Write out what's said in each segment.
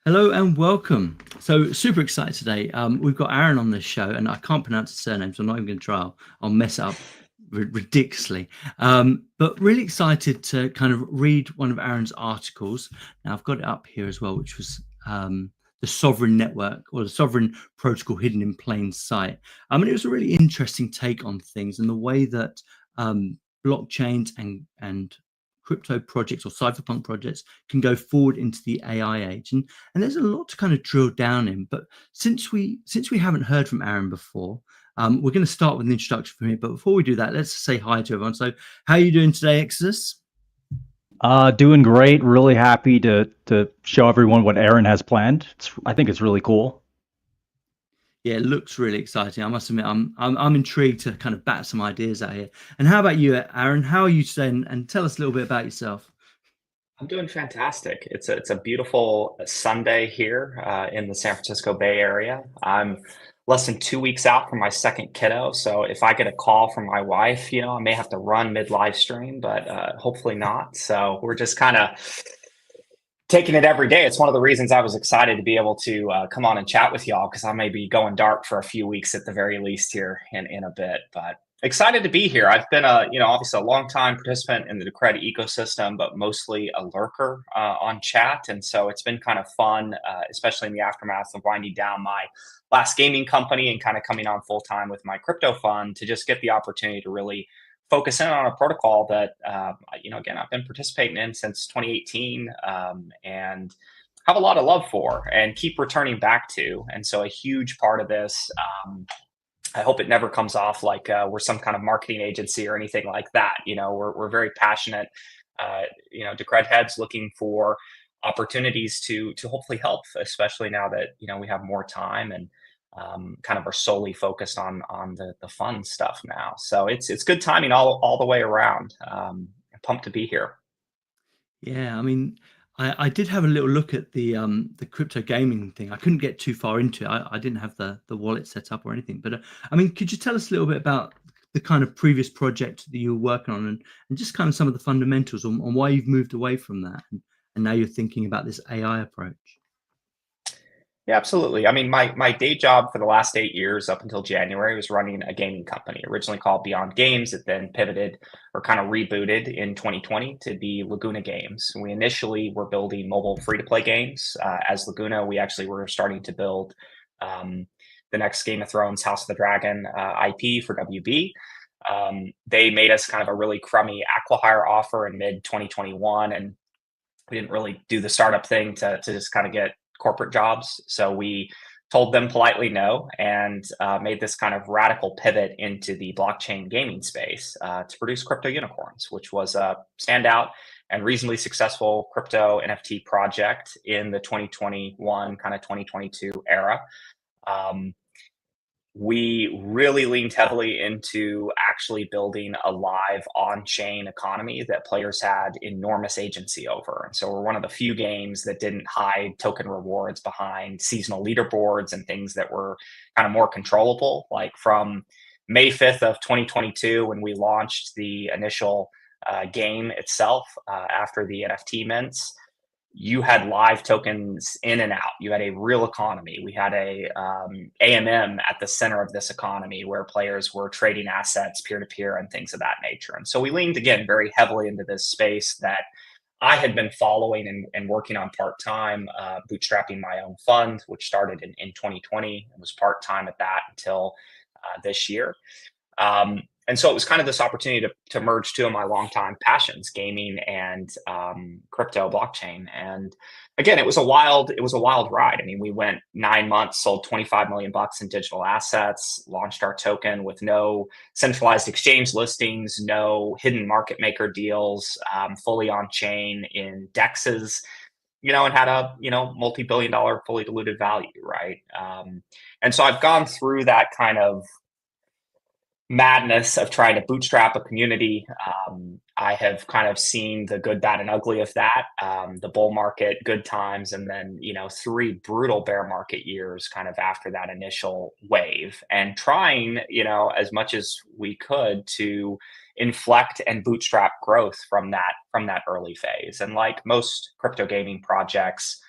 Hello and welcome. So super excited today. We've got Aaron on this show, and I can't pronounce his surname, so I'm not even going to try. I'll mess it up ridiculously. But really excited to kind of read one of Aaron's articles. Now I've got it up here as well, which was the sovereign network or the sovereign protocol hidden in plain sight. And it was a really interesting take on things and the way that blockchains and crypto projects or cypherpunk projects can go forward into the AI age. And there's a lot to kind of drill down in. But since we haven't heard from Aaron before, we're going to start with an introduction from here. But before we do that, let's say hi to everyone. So, how are you doing today, Exodus? Doing great. Really happy to show everyone what Aaron has planned. I think it's really cool. Yeah, it looks really exciting. I must admit, I'm intrigued to kind of bat some ideas out here. And how about you, Aaron? How are you today? And tell us a little bit about yourself. I'm doing fantastic. It's a beautiful Sunday here in the San Francisco Bay Area. I'm less than 2 weeks out from my second kiddo, so if I get a call from my wife, I may have to run mid live stream, but hopefully not. So we're just kind of taking it every day. It's one of the reasons I was excited to be able to come on and chat with y'all because I may be going dark for a few weeks at the very least here in a bit. But excited to be here. I've been obviously a long time participant in the Decred ecosystem, but mostly a lurker on chat. And so it's been kind of fun, especially in the aftermath of winding down my last gaming company and kind of coming on full time with my crypto fund to just get the opportunity to really focus in on a protocol that, again, I've been participating in since 2018 and have a lot of love for and keep returning back to. And so a huge part of this, I hope it never comes off like we're some kind of marketing agency or anything like that. We're very passionate, Decred heads looking for opportunities to hopefully help, especially now that, we have more time and kind of are solely focused on the fun stuff now. So it's good timing all the way around. Pumped to be here. Yeah, I mean, I did have a little look at the crypto gaming thing. I couldn't get too far into it. I didn't have the wallet set up or anything. But I mean, could you tell us a little bit about the kind of previous project that you were working on and just kind of some of the fundamentals on why you've moved away from that and now you're thinking about this AI approach? Yeah, absolutely. I mean, my day job for the last 8 years up until January was running a gaming company, originally called Beyond Games. It then pivoted or kind of rebooted in 2020 to be Laguna Games. We initially were building mobile free-to-play games. As Laguna, we actually were starting to build the next Game of Thrones House of the Dragon IP for WB. They made us kind of a really crummy acqui-hire offer in mid 2021, and we didn't really do the startup thing to just kind of get corporate jobs. So we told them politely no and made this kind of radical pivot into the blockchain gaming space to produce crypto unicorns, which was a standout and reasonably successful crypto NFT project in the 2021 kind of 2022 era. We really leaned heavily into actually building a live on-chain economy that players had enormous agency over. And so we're one of the few games that didn't hide token rewards behind seasonal leaderboards and things that were kind of more controllable. Like from May 5th of 2022, when we launched the initial game itself after the NFT mints, you had live tokens in and out. You had a real economy. We had a AMM at the center of this economy where players were trading assets peer to peer and things of that nature. And so we leaned again very heavily into this space that I had been following and working on part time, bootstrapping my own fund, which started in 2020 and was part time at that until this year. And so it was kind of this opportunity to merge two of my longtime passions, gaming and crypto blockchain. And again, it was a wild ride. I mean, we went 9 months, sold 25 million bucks in digital assets, launched our token with no centralized exchange listings, no hidden market maker deals, fully on chain in dexes, and had a multi-billion dollar fully diluted value, right? And so I've gone through that kind of madness of trying to bootstrap a community. I have kind of seen the good, bad, and ugly of that, the bull market, good times, and then, 3 brutal bear market years kind of after that initial wave, and trying, as much as we could to inflect and bootstrap growth from that early phase. And like most crypto gaming projects,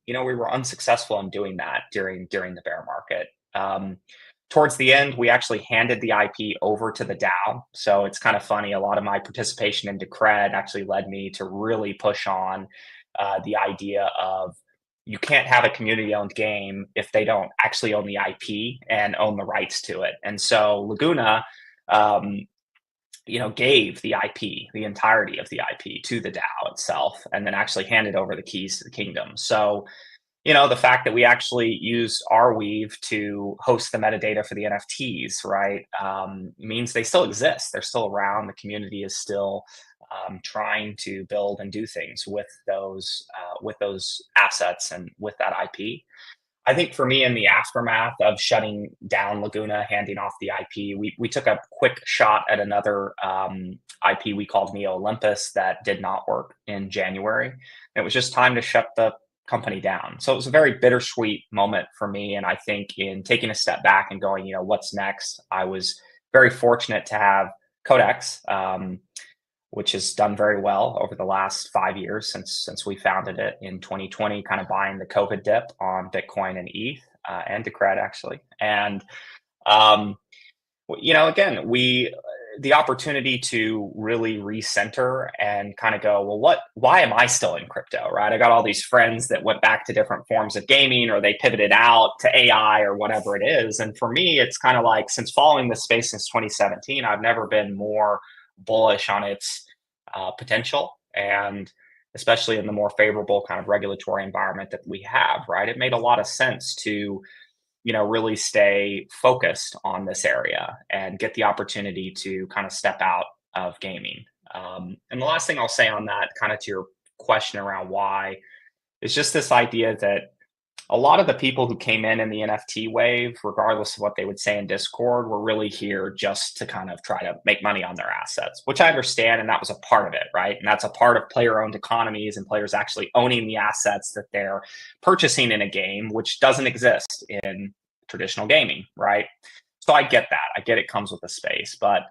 we were unsuccessful in doing that during the bear market. Towards the end, we actually handed the IP over to the DAO. So it's kind of funny. A lot of my participation in Decred actually led me to really push on the idea of you can't have a community-owned game if they don't actually own the IP and own the rights to it. And so Laguna, gave the IP, the entirety of the IP, to the DAO itself, and then actually handed over the keys to the kingdom. So the fact that we actually use Arweave to host the metadata for the NFTs, right, means they still exist. They're still around. The community is still trying to build and do things with those assets and with that IP. I think for me, in the aftermath of shutting down Laguna, handing off the IP, we took a quick shot at another IP we called Neo Olympus that did not work in January. It was just time to shut the company down. So it was a very bittersweet moment for me. And I think in taking a step back and going, what's next, I was very fortunate to have Codex, which has done very well over the last 5 years since we founded it in 2020, kind of buying the COVID dip on Bitcoin and ETH and Decred actually. And again, the opportunity to really recenter and kind of go, well, why am I still in crypto, right? I got all these friends that went back to different forms of gaming, or they pivoted out to AI or whatever it is. And for me, it's kind of like, since following this space since 2017, I've never been more bullish on its potential, and especially in the more favorable kind of regulatory environment that we have, right? It made a lot of sense to really stay focused on this area and get the opportunity to kind of step out of gaming. And the last thing I'll say on that, kind of to your question around why, is just this idea that a lot of the people who came in the NFT wave, regardless of what they would say in Discord, were really here just to kind of try to make money on their assets, which I understand. And that was a part of it, right? And that's a part of player-owned economies and players actually owning the assets that they're purchasing in a game, which doesn't exist in traditional gaming, right? So I get that. I get it comes with a space. But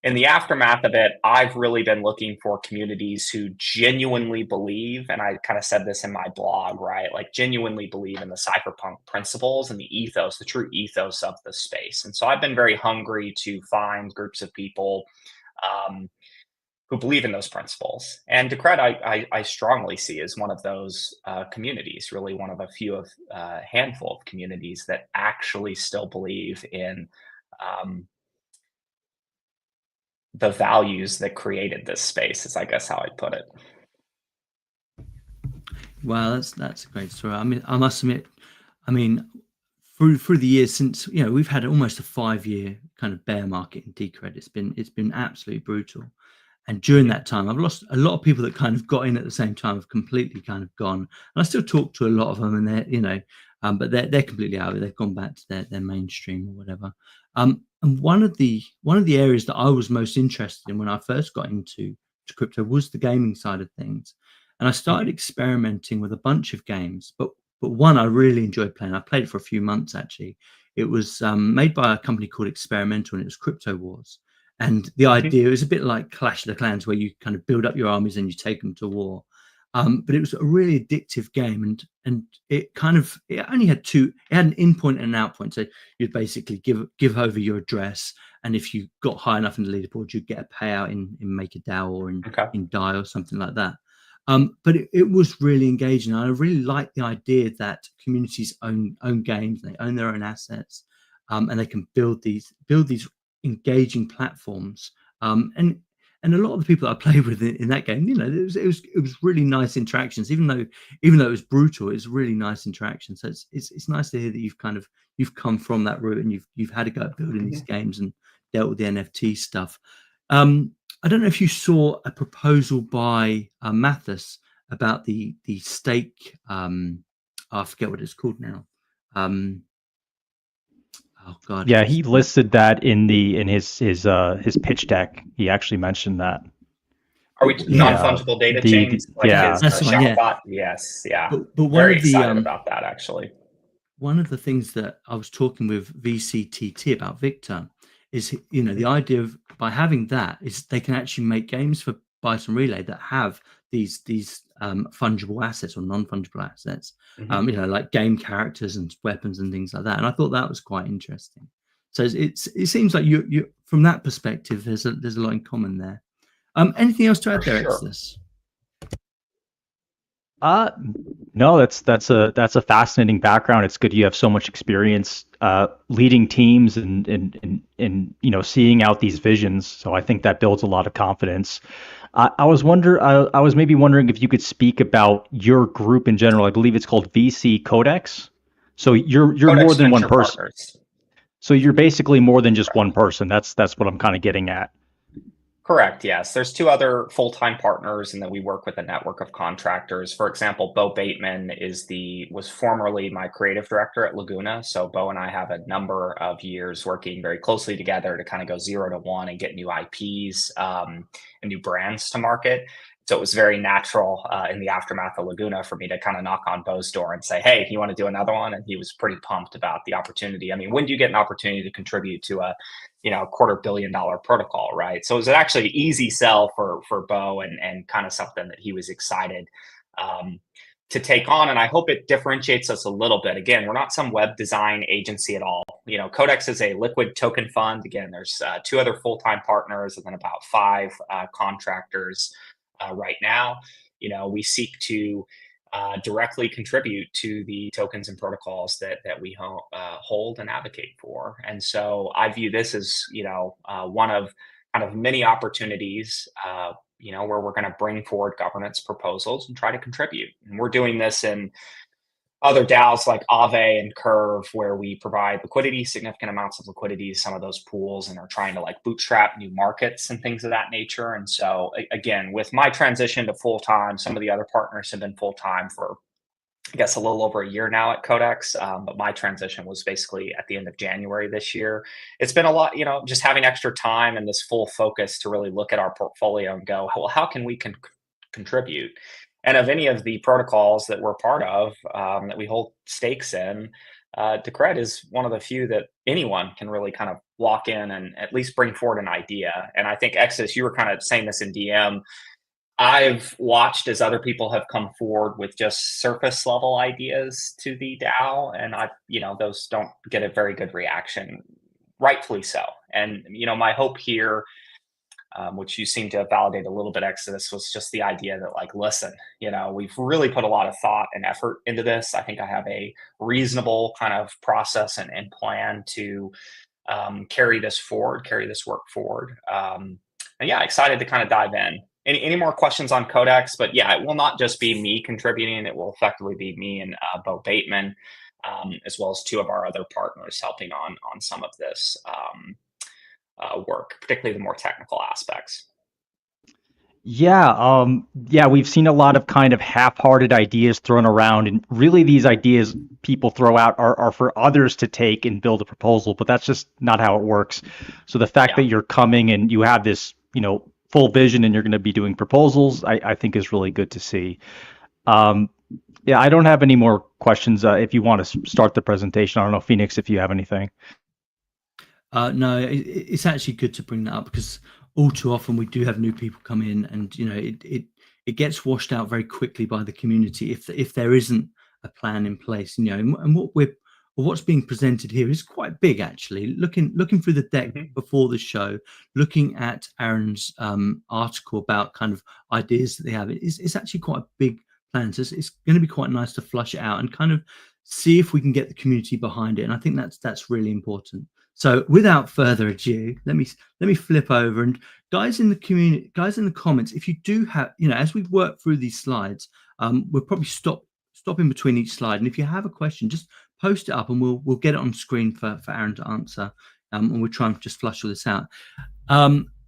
in the aftermath of it, I've really been looking for communities who genuinely believe, and I kind of said this in my blog, right? Like genuinely believe in the cypherpunk principles and the ethos, the true ethos of the space. And so I've been very hungry to find groups of people who believe in those principles. And Decred, I strongly see as one of those communities, really one of a few of a handful of communities that actually still believe in the values that created this space, is I guess how I'd put it. Wow, that's a great story. I mean, I must admit, through the years since, we've had almost a 5-year kind of bear market in Decred. It's been absolutely brutal. And during that time, I've lost a lot of people that kind of got in at the same time, have completely kind of gone. And I still talk to a lot of them, and they're, but they're completely out of it. They've gone back to their mainstream or whatever. And one of the areas that I was most interested in when I first got into crypto was the gaming side of things. And I started experimenting with a bunch of games, but one I really enjoyed playing. I played it for a few months actually. It was made by a company called Experimental, and it was Crypto Wars. And the idea is a bit like Clash of the Clans, where you kind of build up your armies and you take them to war. But it was a really addictive game, and it only had it had an in point and an out point. So you'd basically give over your address, and if you got high enough in the leaderboard, you'd get a payout in Make a DAO or in DAI or something like that. But it was really engaging. I really liked the idea that communities own games, they own their own assets, and they can build these engaging platforms. And a lot of the people that I played with in that game, it was really nice interactions. Even though it was brutal, it's really nice interaction. So it's nice to hear that you've come from that route, and you've had to go at building these games and dealt with the NFT stuff. I don't know if you saw a proposal by Mathis about the stake. I forget what it's called now. Oh God! Yeah, he listed that in his pitch deck. He actually mentioned that. Are we non-fungible data chains? Yeah, that's the one. Yeah. Yes, yeah. But very excited about that actually. One of the things that I was talking with VCTT about, Victor, is the idea of, by having that, is they can actually make games for Bison Relay that have these fungible assets or non-fungible assets, Mhm. like game characters and weapons and things like that. And I thought that was quite interesting. So it seems like you from that perspective, there's a lot in common there. Anything else to add For there, sure. Exodus? Uh, no, that's a fascinating background. It's good you have so much experience leading teams and seeing out these visions. So I think that builds a lot of confidence. I was maybe wondering if you could speak about your group in general. I believe it's called VC Codex. So you're more Codex than one Venture person. Partners. So you're basically more than just one person. That's what I'm kind of getting at. Correct. Yes. There's two other full-time partners, and then we work with a network of contractors. For example, Bo Bateman was formerly my creative director at Laguna. So Bo and I have a number of years working very closely together to kind of go 0 to 1 and get new IPs and new brands to market. So it was very natural in the aftermath of Laguna for me to kind of knock on Bo's door and say, "Hey, you want to do another one?" And he was pretty pumped about the opportunity. I mean, when do you get an opportunity to contribute to a $250 million protocol, right? So it was actually an easy sell for Bo and kind of something that he was excited to take on. And I hope it differentiates us a little bit. Again, we're not some web design agency at all. Codex is a liquid token fund. Again, there's two other full-time partners and then about 5 contractors right now. We seek to directly contribute to the tokens and protocols that we hold and advocate for. And so I view this as one of kind of many opportunities where we're going to bring forward governance proposals and try to contribute. And we're doing this in other DAOs like Aave and Curve, where we provide liquidity, significant amounts of liquidity, some of those pools, and are trying to like bootstrap new markets and things of that nature. And so again, with my transition to full-time, some of the other partners have been full-time for, I guess, a little over a year now at Codex. But my transition was basically at the end of January this year. It's been a lot, just having extra time and this full focus to really look at our portfolio and go, well, how can we contribute? And of any of the protocols that we're part of, that we hold stakes in, Decred is one of the few that anyone can really kind of walk in and at least bring forward an idea. And I think, Exodus, you were kind of saying this in DM. I've watched as other people have come forward with just surface level ideas to the DAO, and those don't get a very good reaction, rightfully so. And my hope here, which you seem to validate a little bit, Exodus, was just the idea that, like, listen, we've really put a lot of thought and effort into this. I think I have a reasonable kind of process and plan to carry this work forward. And yeah, excited to kind of dive in. Any more questions on Codex? But yeah, it will not just be me contributing. It will effectively be me and Bo Bateman, as well as 2 of our other partners helping on some of this work, particularly the more technical aspects. Yeah, we've seen a lot of kind of half-hearted ideas thrown around, and really these ideas people throw out are for others to take and build a proposal, but that's just not how it works. So the fact that you're coming and you have this, full vision and you're going to be doing proposals, I think is really good to see. Yeah, I don't have any more questions. If you want to start the presentation, I don't know, Phoenix, if you have anything. No, it's actually good to bring that up because all too often we do have new people come in, and it gets washed out very quickly by the community if there isn't a plan in place. And what's being presented here is quite big, actually. Looking through the deck before the show, looking at Aron's article about kind of ideas that they have, it's actually quite a big plan. So it's going to be quite nice to flush it out and kind of see if we can get the community behind it. And I think that's really important. So without further ado, let me flip over, and guys in the comments, if you do have, as we work through these slides, we'll probably stop in between each slide. And if you have a question, just post it up and we'll get it on screen for Aron to answer. And we'll try and just flush all this out.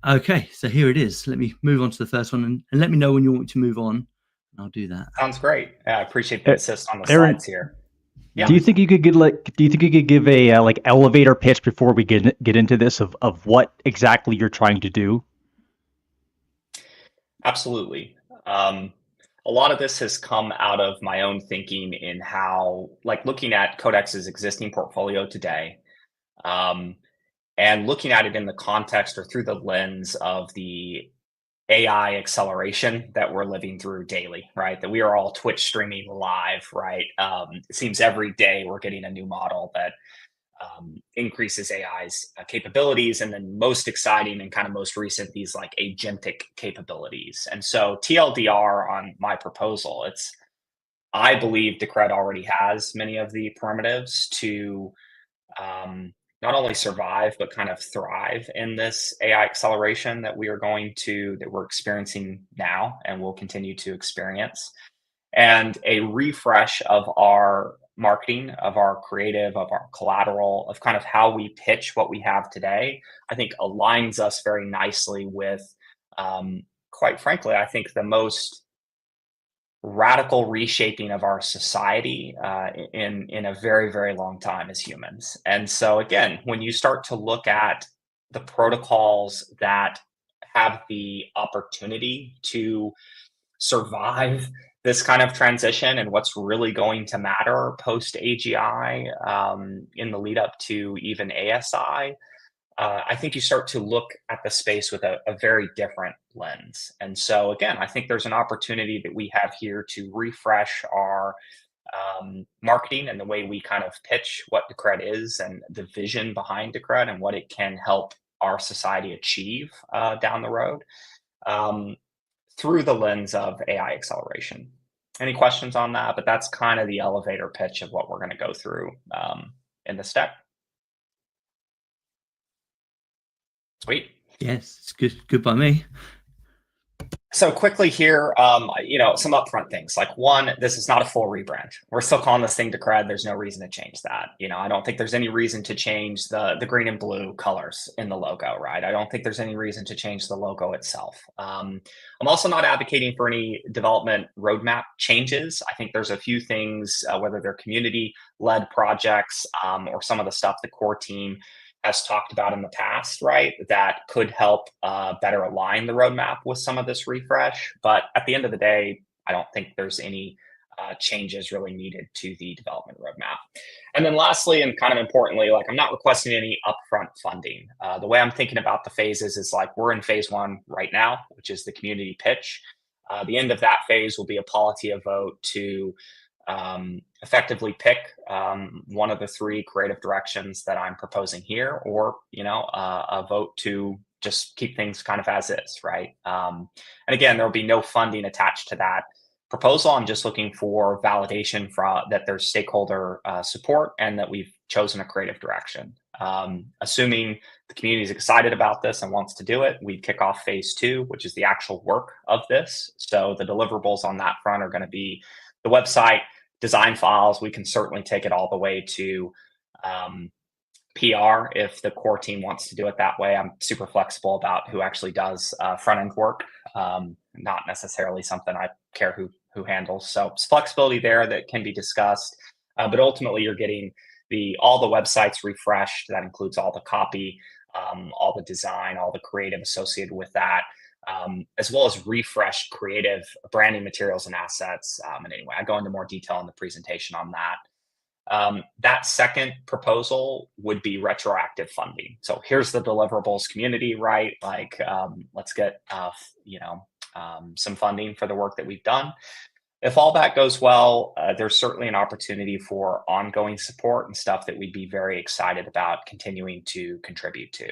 Okay, so here it is. Let me move on to the first one and let me know when you want me to move on. And I'll do that. Sounds great. Yeah, I appreciate the assist on the Aron, slides here. Yeah. Do you think you could give a like elevator pitch before we get into this of what exactly you're trying to do? Absolutely. A lot of this has come out of my own thinking in how, like, looking at Codex's existing portfolio today, and looking at it in the context or through the lens of the AI acceleration that we're living through daily, right? That we are all Twitch streaming live, right? It seems every day we're getting a new model that increases AI's capabilities, and then most exciting and kind of most recent, these like agentic capabilities. And so TLDR on my proposal, I believe Decred already has many of the primitives to not only survive but kind of thrive in this AI acceleration that we're experiencing now and will continue to experience. And a refresh of our marketing, of our creative, of our collateral, of kind of how we pitch what we have today, I think aligns us very nicely with, quite frankly, I think the most radical reshaping of our society in a very, very long time as humans. And so again, when you start to look at the protocols that have the opportunity to survive this kind of transition and what's really going to matter post AGI, in the lead up to even ASI, I think you start to look at the space with a very different lens. And so, again, I think there's an opportunity that we have here to refresh our marketing and the way we kind of pitch what Decred is and the vision behind Decred and what it can help our society achieve down the road, through the lens of AI acceleration. Any questions on that? But that's kind of the elevator pitch of what we're going to go through in this deck. Sweet. Yes, it's good by me. So quickly here, some upfront things. Like one, this is not a full rebrand. We're still calling this thing Decred. There's no reason to change that. I don't think there's any reason to change the green and blue colors in the logo, right? I don't think there's any reason to change the logo itself. I'm also not advocating for any development roadmap changes. I think there's a few things, whether they're community-led projects or some of the stuff the core team has talked about in the past, right, that could help better align the roadmap with some of this refresh. But at the end of the day, I don't think there's any changes really needed to the development roadmap. And then lastly, and kind of importantly, like I'm not requesting any upfront funding. The way I'm thinking about the phases is like we're in phase one right now, which is the community pitch. The end of that phase will be a polity vote to effectively pick one of the three creative directions that I'm proposing here, or a vote to just keep things kind of as is, right? And again, there will be no funding attached to that proposal. I'm just looking for validation that there's stakeholder support and that we've chosen a creative direction. Assuming the community is excited about this and wants to do it, we kick off phase two, which is the actual work of this. So the deliverables on that front are going to be the website, design files. We can certainly take it all the way to PR if the core team wants to do it that way. I'm super flexible about who actually does front end work, not necessarily something I care who handles. So it's flexibility there that can be discussed, but ultimately you're getting all the websites refreshed. That includes all the copy, all the design, all the creative associated with that. As well as refreshed creative branding materials and assets. And anyway, I go into more detail in the presentation on that. That second proposal would be retroactive funding. So here's the deliverables community, right? Like, let's get some funding for the work that we've done. If all that goes well, there's certainly an opportunity for ongoing support and stuff that we'd be very excited about continuing to contribute to.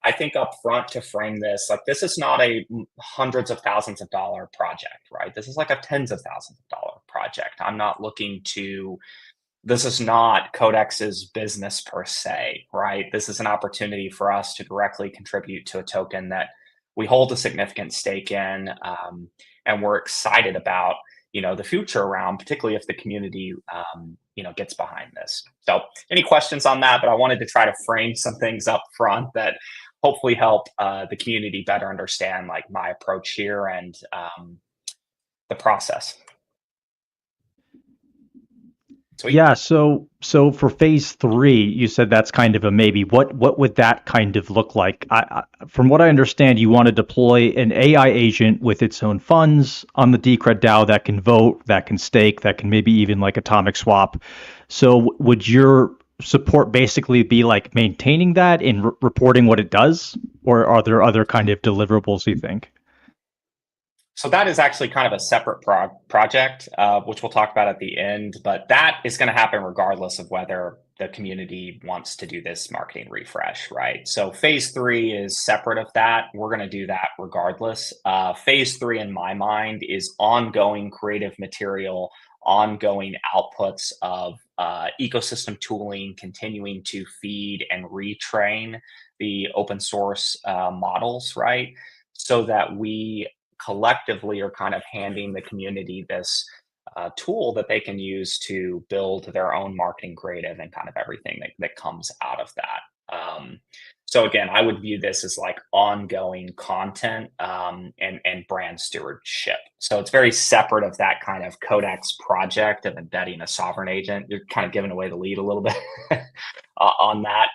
I think up front to frame this, like this is not a hundreds of thousands of dollar project, right? This is like a tens of thousands of dollar project. I'm not this is not Codex's business per se, right? This is an opportunity for us to directly contribute to a token that we hold a significant stake in, and we're excited about, the future around, particularly if the community, gets behind this. So any questions on that? But I wanted to try to frame some things up front that hopefully help the community better understand like my approach here and the process. Sweet. Yeah, so for phase 3, you said that's kind of a maybe. What would that kind of look like? From what I understand, you want to deploy an AI agent with its own funds on the Decred DAO that can vote, that can stake, that can maybe even like atomic swap. So would your support basically be like maintaining that and reporting what it does, or are there other kind of deliverables you think? So that is actually kind of a separate project, which we'll talk about at the end. But that is going to happen regardless of whether the community wants to do this marketing refresh, right? So phase 3 is separate of that. We're going to do that regardless. Phase 3, in my mind, is ongoing creative material, ongoing outputs of ecosystem tooling, continuing to feed and retrain the open source models, right? So that we collectively are kind of handing the community this tool that they can use to build their own marketing creative and kind of everything that comes out of that. So again, I would view this as like ongoing content and brand stewardship. So it's very separate of that kind of Codex project of embedding a sovereign agent. You're kind of giving away the lead a little bit on that.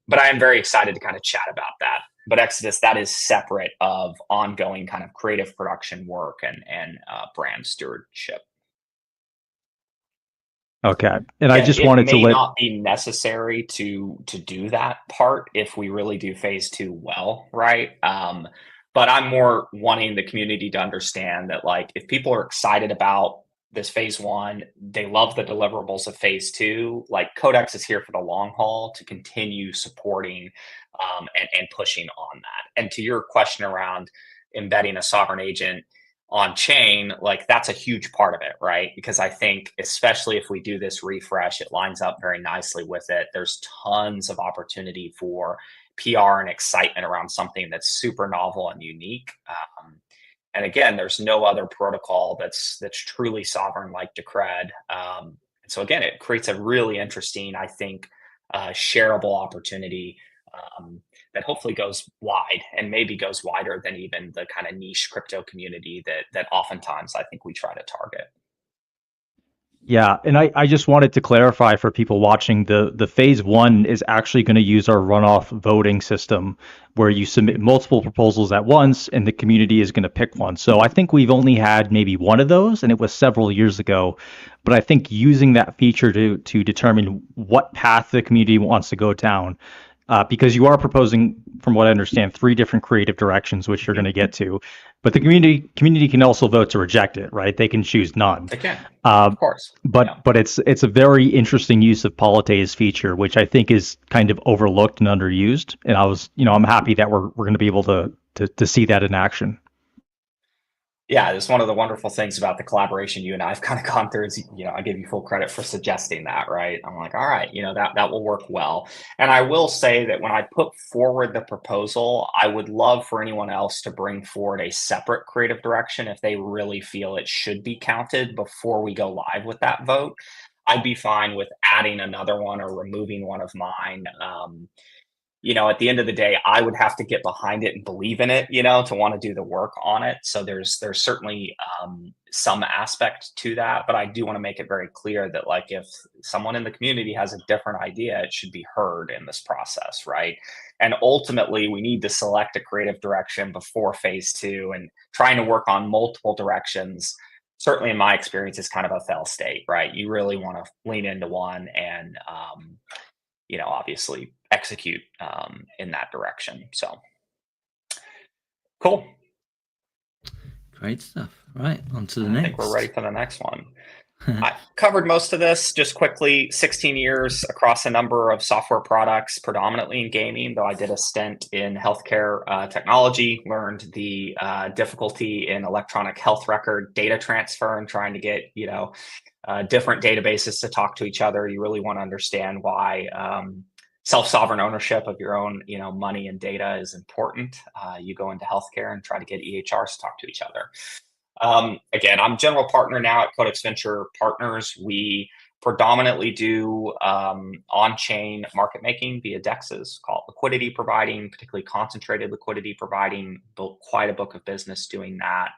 But I am very excited to kind of chat about that. But Exodus, that is separate of ongoing kind of creative production work and brand stewardship. Okay, and I just It wanted to may let not be necessary to do that part if we really do phase 2 well, right? But I'm more wanting the community to understand that, like, if people are excited about this phase 1, they love the deliverables of phase 2. Like, Codex is here for the long haul to continue supporting and pushing on that. And to your question around embedding a sovereign agent on chain, like, that's a huge part of it, right? Because I think, especially if we do this refresh, it lines up very nicely with it. There's tons of opportunity for PR and excitement around something that's super novel and unique. And again, there's no other protocol that's truly sovereign like Decred. So again, it creates a really interesting, I think, shareable opportunity that hopefully goes wide and maybe goes wider than even the kind of niche crypto community that oftentimes I think we try to target. Yeah, and I just wanted to clarify for people watching, the phase 1 is actually going to use our runoff voting system where you submit multiple proposals at once and the community is going to pick one. So I think we've only had maybe one of those and it was several years ago. But I think using that feature to determine what path the community wants to go down, because you are proposing, from what I understand, 3 different creative directions, which you're going to get to. But the community can also vote to reject it, right? They can choose none. They can, of course. But it's a very interesting use of Polite's feature, which I think is kind of overlooked and underused. And I'm happy that we're going to be able to see that in action. Yeah, it's one of the wonderful things about the collaboration you and I have kind of gone through is, I give you full credit for suggesting that, right? I'm like, all right, that will work well. And I will say that when I put forward the proposal, I would love for anyone else to bring forward a separate creative direction if they really feel it should be counted before we go live with that vote. I'd be fine with adding another one or removing one of mine. At the end of the day, I would have to get behind it and believe in it, to want to do the work on it. So there's certainly some aspect to that, but I do want to make it very clear that, like, if someone in the community has a different idea, it should be heard in this process, right? And ultimately, we need to select a creative direction before phase 2, and trying to work on multiple directions, certainly in my experience, is kind of a fail state, right? You really want to lean into one and obviously execute in that direction. So cool. Great stuff. Right, on to the I next. think we're ready for the next one. I covered most of this just quickly. 16 years across a number of software products, predominantly in gaming, though I did a stint in healthcare technology, learned the difficulty in electronic health record data transfer and trying to get, different databases to talk to each other. You really want to understand why self-sovereign ownership of your own, money and data is important. You go into healthcare and try to get EHRs to talk to each other. Again, I'm general partner now at Codex Venture Partners. We predominantly do on-chain market making via DEXs, called liquidity providing, particularly concentrated liquidity providing. Built quite a book of business doing that.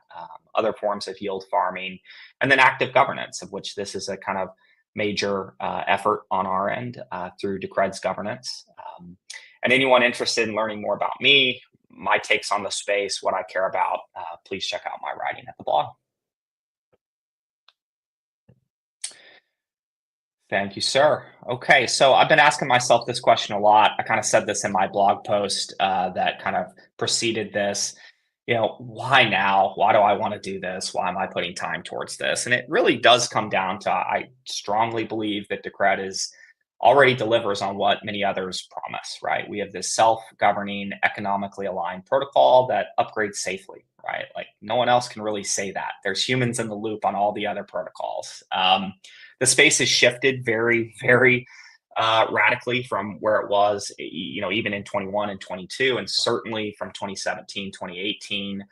Other forms of yield farming, and then active governance, of which this is a kind of major effort on our end through Decred's governance. And anyone interested in learning more about me, my takes on the space, what I care about, please check out my writing at the blog. Thank you, sir. Okay, so I've been asking myself this question a lot. I kind of said this in my blog post that kind of preceded this. why now? Why do I want to do this? Why am I putting time towards this? And it really does come down to, I strongly believe that Decred is already delivers on what many others promise, right? We have this self-governing, economically aligned protocol that upgrades safely, right? Like no one else can really say that. There's humans in the loop on all the other protocols. The space has shifted very, very radically from where it was, even in 21 and 22, and certainly from 2017, 2018.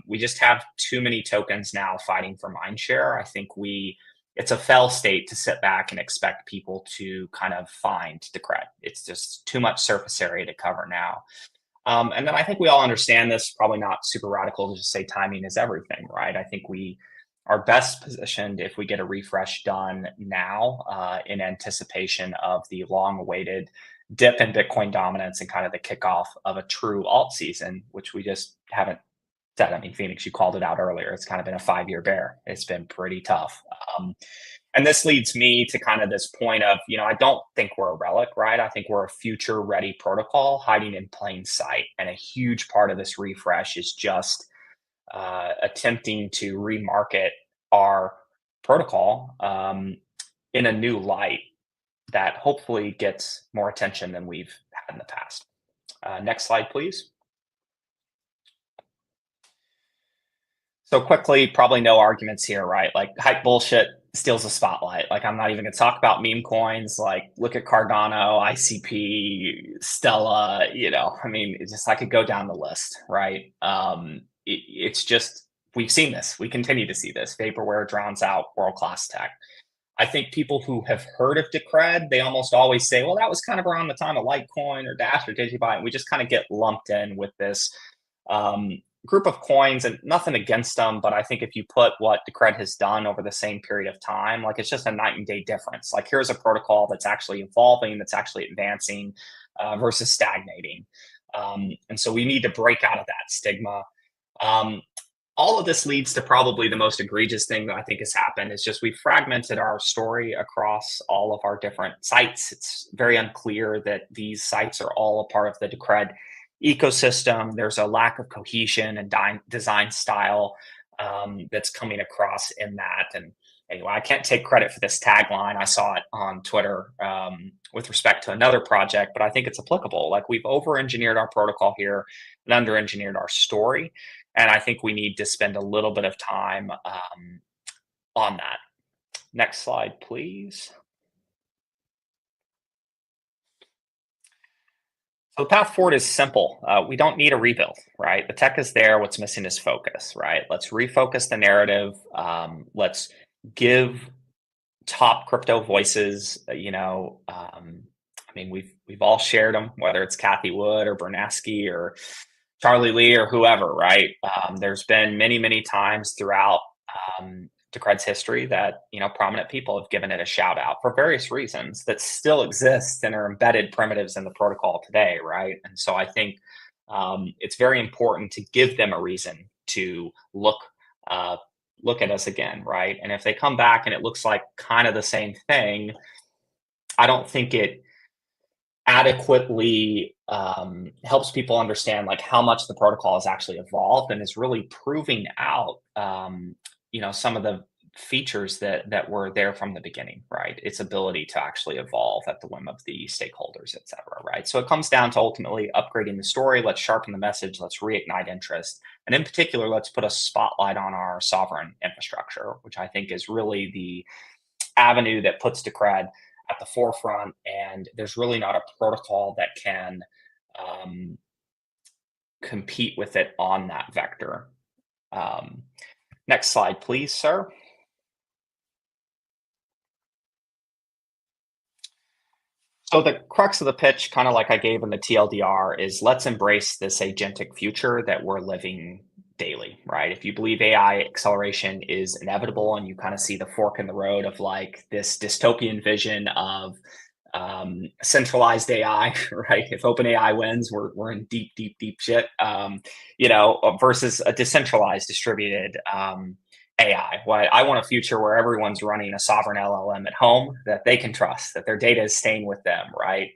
We just have too many tokens now fighting for mindshare. I think it's a fail state to sit back and expect people to kind of find Decred. It's just too much surface area to cover now. And then I think we all understand this, probably not super radical to just say timing is everything, right? I think we are best positioned if we get a refresh done now in anticipation of the long-awaited dip in Bitcoin dominance and kind of the kickoff of a true alt season, which we just haven't said. I mean, Phoenix, you called it out earlier. It's kind of been a 5-year bear. It's been pretty tough. And this leads me to kind of this point of, I don't think we're a relic, right? I think we're a future ready protocol hiding in plain sight. And a huge part of this refresh is just attempting to remarket our protocol in a new light that hopefully gets more attention than we've had in the past. Next slide, please. So quickly, probably no arguments here, right? Like hype bullshit steals the spotlight. Like I'm not even gonna talk about meme coins. Like look at Cardano, ICP, Stella, I mean, it's just, I could go down the list, right? It's just, we've seen this. We continue to see this. Vaporware drowns out world-class tech. I think people who have heard of Decred, they almost always say, well, that was kind of around the time of Litecoin or Dash or Digibyte. And we just kind of get lumped in with this group of coins, and nothing against them. But I think if you put what Decred has done over the same period of time, like it's just a night and day difference. Like here's a protocol that's actually evolving, that's actually advancing versus stagnating. And so we need to break out of that stigma. All of this leads to probably the most egregious thing that I think has happened is just we've fragmented our story across all of our different sites. It's very unclear that these sites are all a part of the Decred ecosystem. There's a lack of cohesion and design style that's coming across in that. And anyway, I can't take credit for this tagline. I saw it on Twitter with respect to another project, but I think it's applicable. Like we've over-engineered our protocol here and under-engineered our story. And I think we need to spend a little bit of time on that. Next slide, please. So the path forward is simple. We don't need a rebuild, right? The tech is there. What's missing is focus, right? Let's refocus the narrative. Let's give top crypto voices. I mean, we've all shared them, whether it's Kathy Wood or Bernanke or Charlie Lee or whoever, right? There's been many, many times throughout Decred's history that prominent people have given it a shout out for various reasons that still exist and are embedded primitives in the protocol today, right? And so I think it's very important to give them a reason to look at us again, right? And if they come back and it looks like kind of the same thing, I don't think it adequately helps people understand like how much the protocol has actually evolved and is really proving out some of the features that were there from the beginning, right? Its ability to actually evolve at the whim of the stakeholders, et cetera, right? So it comes down to ultimately upgrading the story. Let's sharpen the message. Let's reignite interest. And in particular, let's put a spotlight on our sovereign infrastructure, which I think is really the avenue that puts Decred at the forefront. And there's really not a protocol that can compete with it on that vector. Next slide, please, sir. So the crux of the pitch, kind of like I gave in the TLDR, is let's embrace this agentic future that we're living daily, right? If you believe AI acceleration is inevitable and you kind of see the fork in the road of like this dystopian vision of centralized AI, right? If OpenAI wins, we're in deep, deep, deep shit, versus a decentralized distributed AI. Well, I want a future where everyone's running a sovereign LLM at home that they can trust, that their data is staying with them, right?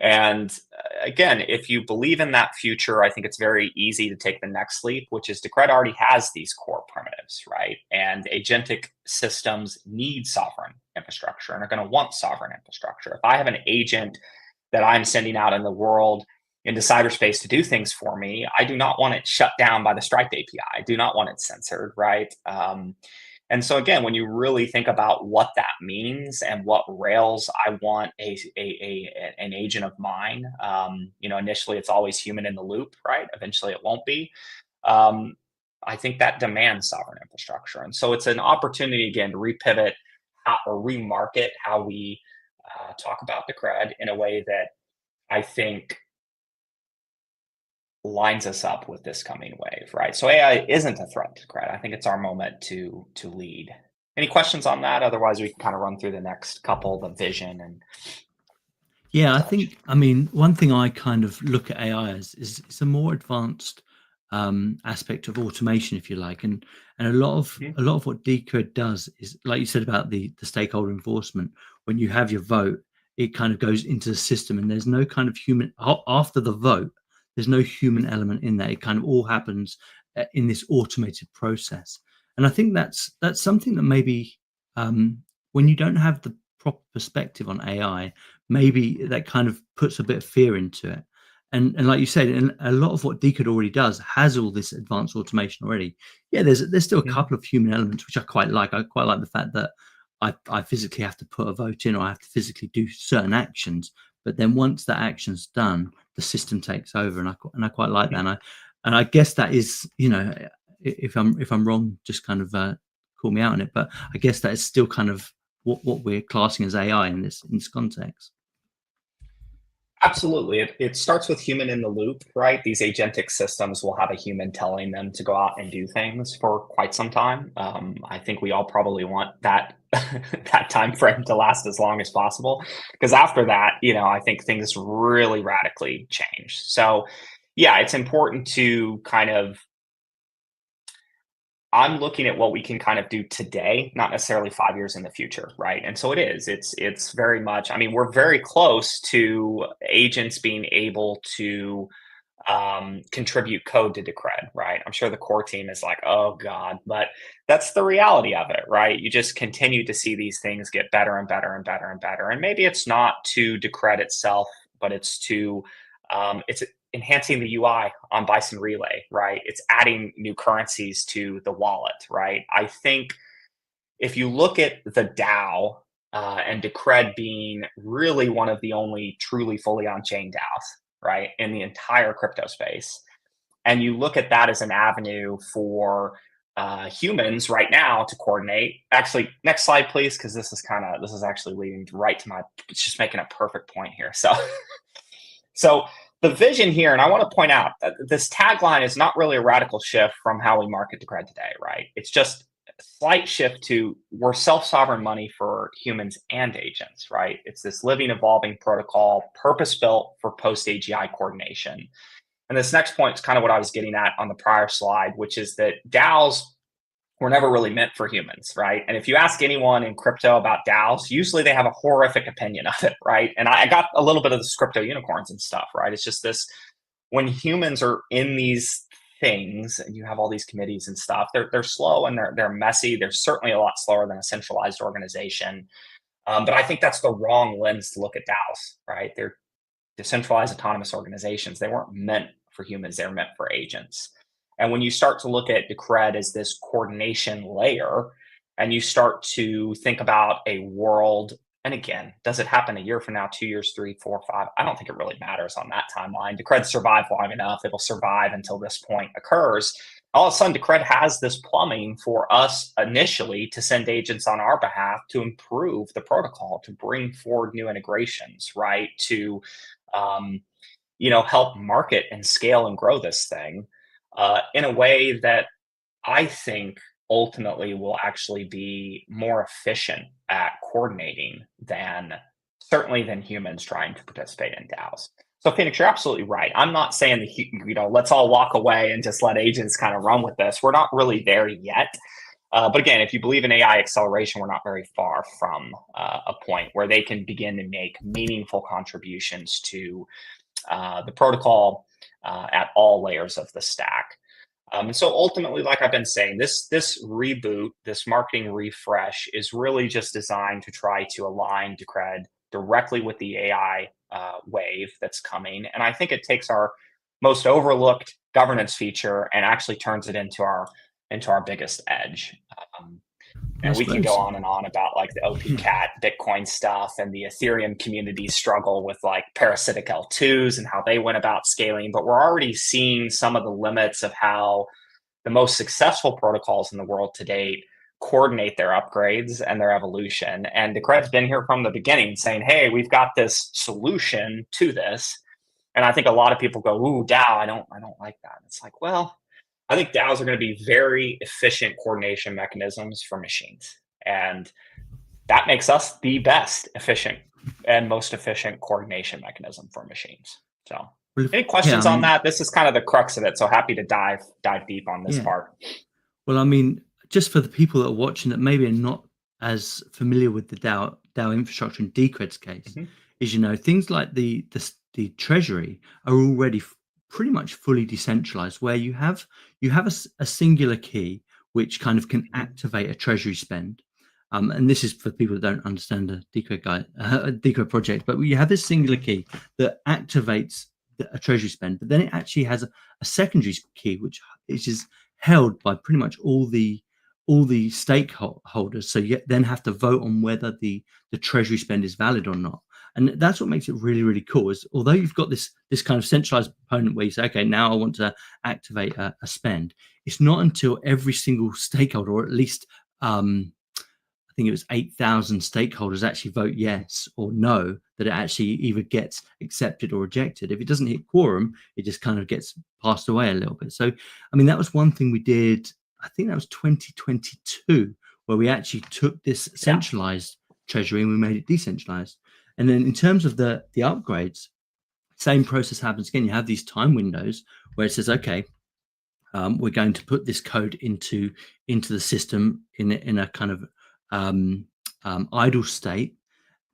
And again, if you believe in that future, I think it's very easy to take the next leap, which is Decred already has these core primitives, right? And agentic systems need sovereign infrastructure and are going to want sovereign infrastructure. If I have an agent that I'm sending out in the world into cyberspace to do things for me, I do not want it shut down by the Stripe API. I do not want it censored, right? And so again, when you really think about what that means and what rails I want an agent of mine, initially it's always human in the loop, right? Eventually it won't be. I think that demands sovereign infrastructure. And so it's an opportunity, again, to repivot or remarket how we talk about Decred in a way that I think lines us up with this coming wave, right? So AI isn't a threat to Decred. I think it's our moment to lead. Any questions on that? Otherwise, we can kind of run through the next couple, the vision and. Yeah, I mean, one thing I kind of look at AI as is it's a more advanced aspect of automation, if you like, and a lot of what Decred does is, like you said about the stakeholder enforcement. When you have your vote, it kind of goes into the system, and there's no kind of human after the vote. There's no human element in that. It kind of all happens in this automated process. And I think that's something that maybe when you don't have the proper perspective on AI, maybe that kind of puts a bit of fear into it. And like you said, and a lot of what Decred already does has all this advanced automation already. Yeah, there's still a couple of human elements, which I quite like. I quite like the fact that I physically have to put a vote in, or I have to physically do certain actions. But then once that action's done, the system takes over, and I quite like that. And I guess that is, if I'm wrong, just kind of call me out on it. But I guess that is still kind of what we're classing as AI in this context. Absolutely. It starts with human in the loop, right? These agentic systems will have a human telling them to go out and do things for quite some time. I think we all probably want that that time frame to last as long as possible, because after that, I think things really radically change. So yeah, it's important to kind of, I'm looking at what we can kind of do today, not necessarily 5 years in the future, right? And so it's very much, I mean, we're very close to agents being able to contribute code to Decred, right? I'm sure the core team is like, oh God, but that's the reality of it, right? You just continue to see these things get better and better and better and better. And maybe it's not to Decred itself, but it's to, it's enhancing the UI on Bison Relay, right? It's adding new currencies to the wallet, right? I think if you look at the DAO and Decred being really one of the only truly fully on-chain DAOs, right, in the entire crypto space, and you look at that as an avenue for humans right now to coordinate. Actually, next slide, please, because this is actually leading right to it's just making a perfect point here. So the vision here, and I want to point out that this tagline is not really a radical shift from how we market Decred today, right? It's just a slight shift to we're self-sovereign money for humans and agents, right? It's this living, evolving protocol, purpose-built for post-AGI coordination. And this next point is kind of what I was getting at on the prior slide, which is that DAOs were never really meant for humans, right? And if you ask anyone in crypto about DAOs, usually they have a horrific opinion of it, right? And I got a little bit of this crypto unicorns and stuff, right? It's just this, when humans are in these things and you have all these committees and stuff, they're slow and they're messy. They're certainly a lot slower than a centralized organization. But I think that's the wrong lens to look at DAOs, right? They're decentralized autonomous organizations. They weren't meant for humans. They're meant for agents. And when you start to look at Decred as this coordination layer, and you start to think about a world, and again, does it happen a year from now, 2 years, 3, 4, 5? I don't think it really matters on that timeline. Decred survived long enough. It'll survive until this point occurs. All of a sudden, Decred has this plumbing for us initially to send agents on our behalf to improve the protocol, to bring forward new integrations, right? To, help market and scale and grow this thing. In a way that I think ultimately will actually be more efficient at coordinating than humans trying to participate in DAOs. So Phoenix, you're absolutely right. I'm not saying that, let's all walk away and just let agents kind of run with this. We're not really there yet. But again, if you believe in AI acceleration, we're not very far from a point where they can begin to make meaningful contributions to the protocol at all layers of the stack. And so ultimately, like I've been saying, this reboot, this marketing refresh is really just designed to try to align Decred directly with the AI wave that's coming. And I think it takes our most overlooked governance feature and actually turns it into our biggest edge. And we can go on and on about like the OP-Cat Bitcoin stuff and the Ethereum community struggle with like parasitic L2s and how they went about scaling. But we're already seeing some of the limits of how the most successful protocols in the world to date coordinate their upgrades and their evolution. And Decred's been here from the beginning saying, hey, we've got this solution to this. And I think a lot of people go, ooh, DAO, I don't like that. It's like, well, I think DAOs are going to be very efficient coordination mechanisms for machines. And that makes us the best efficient and most efficient coordination mechanism for machines. So any questions on that? This is kind of the crux of it. So happy to dive deep on this part. Well, I mean, just for the people that are watching that maybe are not as familiar with the DAO infrastructure in Decred's case, is, things like the treasury are already pretty much fully decentralized, where you have a singular key which kind of can activate a treasury spend. And this is for people that don't understand the Decred project, but you have this singular key that activates a treasury spend, but then it actually has a secondary key which is held by pretty much all the stakeholders. So you then have to vote on whether the treasury spend is valid or not. And that's what makes it really, really cool, is although you've got this kind of centralized component where you say, okay, now I want to activate a spend, it's not until every single stakeholder, or at least I think it was 8,000 stakeholders actually vote yes or no, that it actually either gets accepted or rejected. If it doesn't hit quorum, it just kind of gets passed away a little bit. So, I mean, that was one thing we did, I think that was 2022, where we actually took this centralized treasury and we made it decentralized. And then in terms of the upgrades, same process happens again. You have these time windows where it says, okay, we're going to put this code into the system in a kind of idle state.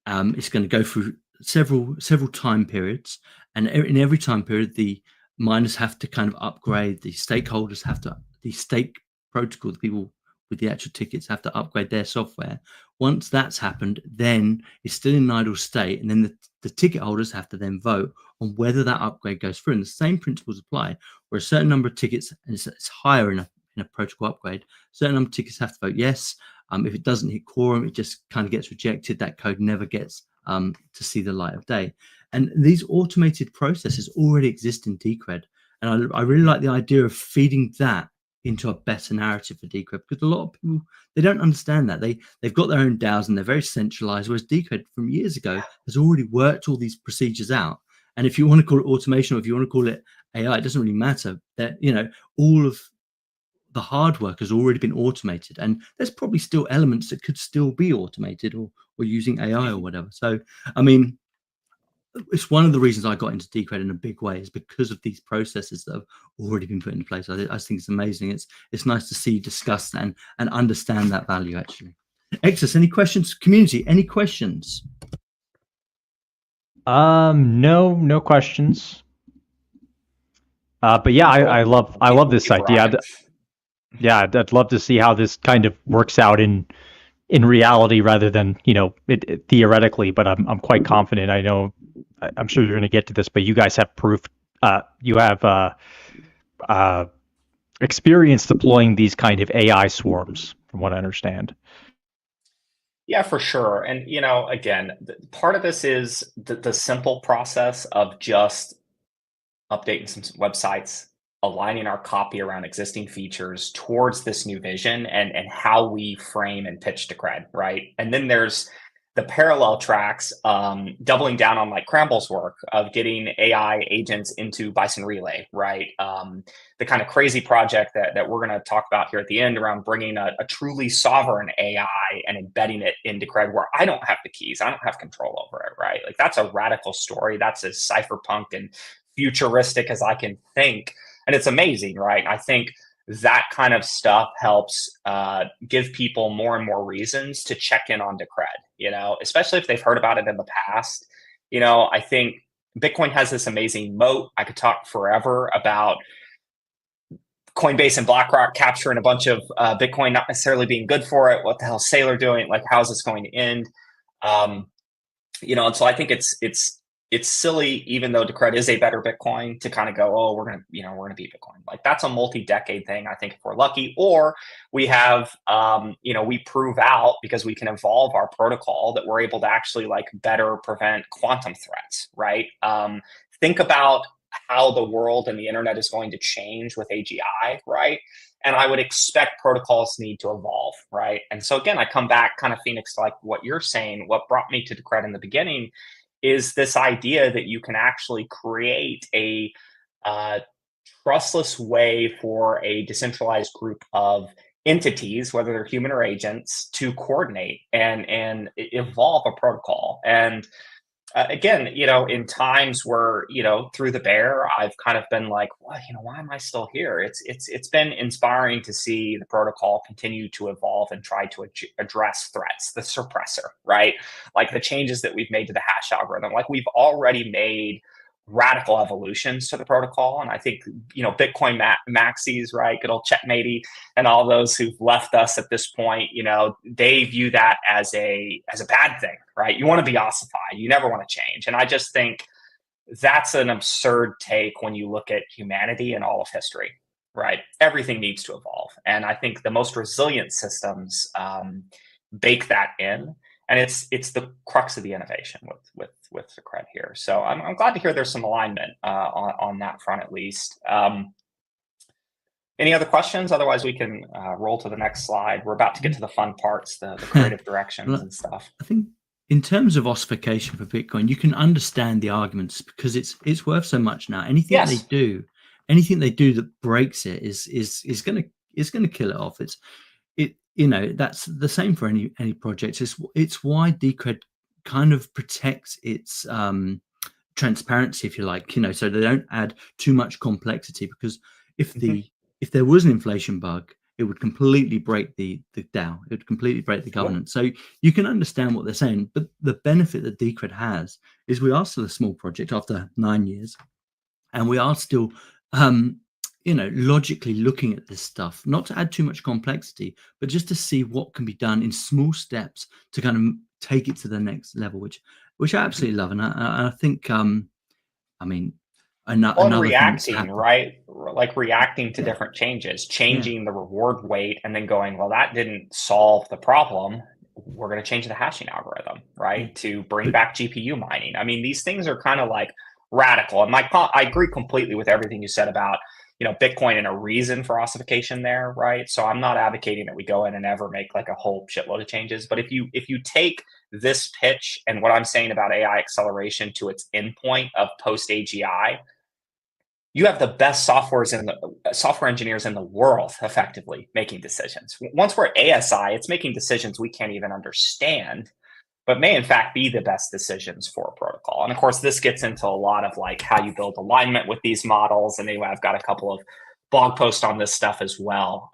It's going to go through several time periods, and in every time period, the miners have to kind of upgrade. The stakeholders have to, the stake protocol, the people with the actual tickets have to upgrade their software. Once that's happened, then it's still in an idle state, and then the ticket holders have to then vote on whether that upgrade goes through. And the same principles apply, where a certain number of tickets, and it's higher in a protocol upgrade, a certain number of tickets have to vote yes. If it doesn't hit quorum, it just kind of gets rejected. That code never gets to see the light of day. And these automated processes already exist in Decred. And I really like the idea of feeding that into a better narrative for Decred, because a lot of people, they don't understand that. They've got their own DAOs and they're very centralized, whereas Decred from years ago has already worked all these procedures out. And if you want to call it automation, or if you want to call it AI, it doesn't really matter. That, all of the hard work has already been automated, and there's probably still elements that could still be automated or using AI or whatever. So, I mean, it's one of the reasons I got into Decred in a big way, is because of these processes that have already been put in place. I think it's amazing. It's nice to see you discuss that and understand that value, actually. Exus, any questions? Community, any questions? No questions. But yeah, I love this idea. Yeah, I'd love to see how this kind of works out in reality rather than it theoretically. But I'm quite confident. I'm sure you're going to get to this, but you guys have proof. You have experience deploying these kind of AI swarms, from what I understand. Yeah, for sure. And again, part of this is the simple process of just updating some websites, aligning our copy around existing features towards this new vision, and how we frame and pitch Decred, right? And then there's the parallel tracks, doubling down on like Cramble's work of getting AI agents into Bison Relay, right? The kind of crazy project that we're going to talk about here at the end around bringing a truly sovereign AI and embedding it in Decred, where I don't have the keys, I don't have control over it, right? Like, that's a radical story. That's as cypherpunk and futuristic as I can think. And it's amazing, right? I think that kind of stuff helps give people more and more reasons to check in on Decred, especially if they've heard about it in the past. I think Bitcoin has this amazing moat. I could talk forever about Coinbase and BlackRock capturing a bunch of Bitcoin, not necessarily being good for it. What the hell is Saylor doing? Like, how is this going to end? And so I think it's silly, even though Decred is a better Bitcoin, to kind of go, oh, we're gonna beat Bitcoin. Like, that's a multi-decade thing, I think, if we're lucky. Or we have, we prove out, because we can evolve our protocol, that we're able to actually like better prevent quantum threats, right? Think about how the world and the internet is going to change with AGI, right? And I would expect protocols need to evolve, right? And so again, I come back kind of Phoenix to like what you're saying. What brought me to Decred in the beginning is this idea that you can actually create a trustless way for a decentralized group of entities, whether they're human or agents, to coordinate and evolve a protocol. And again, in times where, through the bear, I've kind of been like, well, why am I still here? It's been inspiring to see the protocol continue to evolve and try to address threats, the suppressor, right? Like the changes that we've made to the hash algorithm. Like, we've already made radical evolutions to the protocol. And I think, Bitcoin maxis, right? Good old checkmatey, and all those who've left us at this point, they view that as a bad thing, right? You want to be ossified. You never want to change. And I just think that's an absurd take when you look at humanity and all of history, right? Everything needs to evolve. And I think the most resilient systems bake that in. And it's the crux of the innovation with Decred here. So I'm glad to hear there's some alignment on that front, at least. Any other questions? Otherwise, we can roll to the next slide. We're about to get to the fun parts, the creative directions and stuff. I think in terms of ossification for Bitcoin, you can understand the arguments, because it's worth so much now. Anything they do that breaks it is gonna kill it off. That's the same for any project. It's why Decred kind of protects its transparency, if you like, so they don't add too much complexity, because if there was an inflation bug, it would completely break the DAO. It would completely break the governance. So you can understand what they're saying, but the benefit that Decred has is we are still a small project after 9 years, and we are still logically looking at this stuff, not to add too much complexity, but just to see what can be done in small steps to kind of take it to the next level, which I absolutely love. And I think, another reacting, right? Like reacting to different changes, changing the reward weight, and then going, well, that didn't solve the problem. We're going to change the hashing algorithm, right? To bring back GPU mining. I mean, these things are kind of like radical. And I agree completely with everything you said about, Bitcoin and a reason for ossification there, right? So I'm not advocating that we go in and ever make like a whole shitload of changes. But if you take this pitch and what I'm saying about AI acceleration to its endpoint of post AGI, you have the best software engineers in the world effectively making decisions. Once we're ASI, it's making decisions we can't even understand, but may in fact be the best decisions for a protocol. And of course, this gets into a lot of like how you build alignment with these models. And anyway, I've got a couple of blog posts on this stuff as well.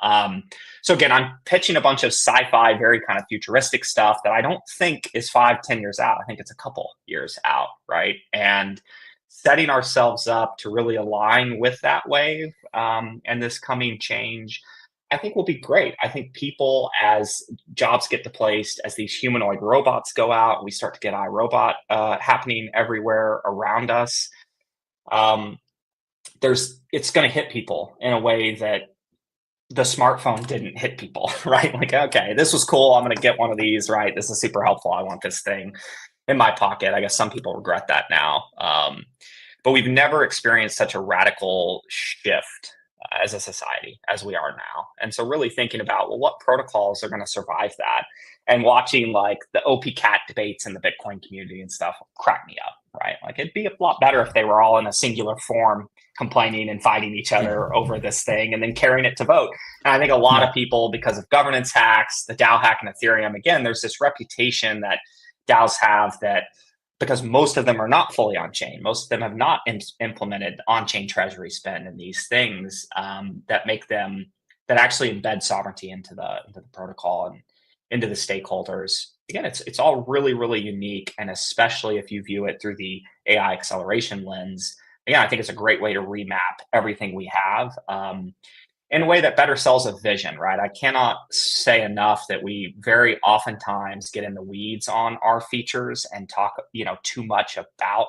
So again, I'm pitching a bunch of sci-fi, very kind of futuristic stuff that I don't think is 5-10 years out. I think it's a couple years out, right? And setting ourselves up to really align with that wave and this coming change, I think will be great. I think people, as jobs get displaced, as these humanoid robots go out, we start to get iRobot happening everywhere around us. It's going to hit people in a way that the smartphone didn't hit people, right? Like, okay, this was cool. I'm going to get one of these, right? This is super helpful. I want this thing in my pocket. I guess some people regret that now. But we've never experienced such a radical shift as a society as we are now. And so really thinking about, well, what protocols are going to survive that? And watching like the OP-Cat debates in the Bitcoin community and stuff crack me up, right? Like, it'd be a lot better if they were all in a singular form complaining and fighting each other over this thing and then carrying it to vote. And I think a lot of people, because of governance hacks, the DAO hack and Ethereum, again, there's this reputation that DAOs have that, because most of them are not fully on chain. Most of them have not implemented on chain treasury spend and these things that make them that actually embed sovereignty into the protocol and into the stakeholders. Again, it's all really, really unique, and especially if you view it through the AI acceleration lens. Again, I think it's a great way to remap everything we have in a way that better sells a vision, right? I cannot say enough that we very oftentimes get in the weeds on our features and talk, too much about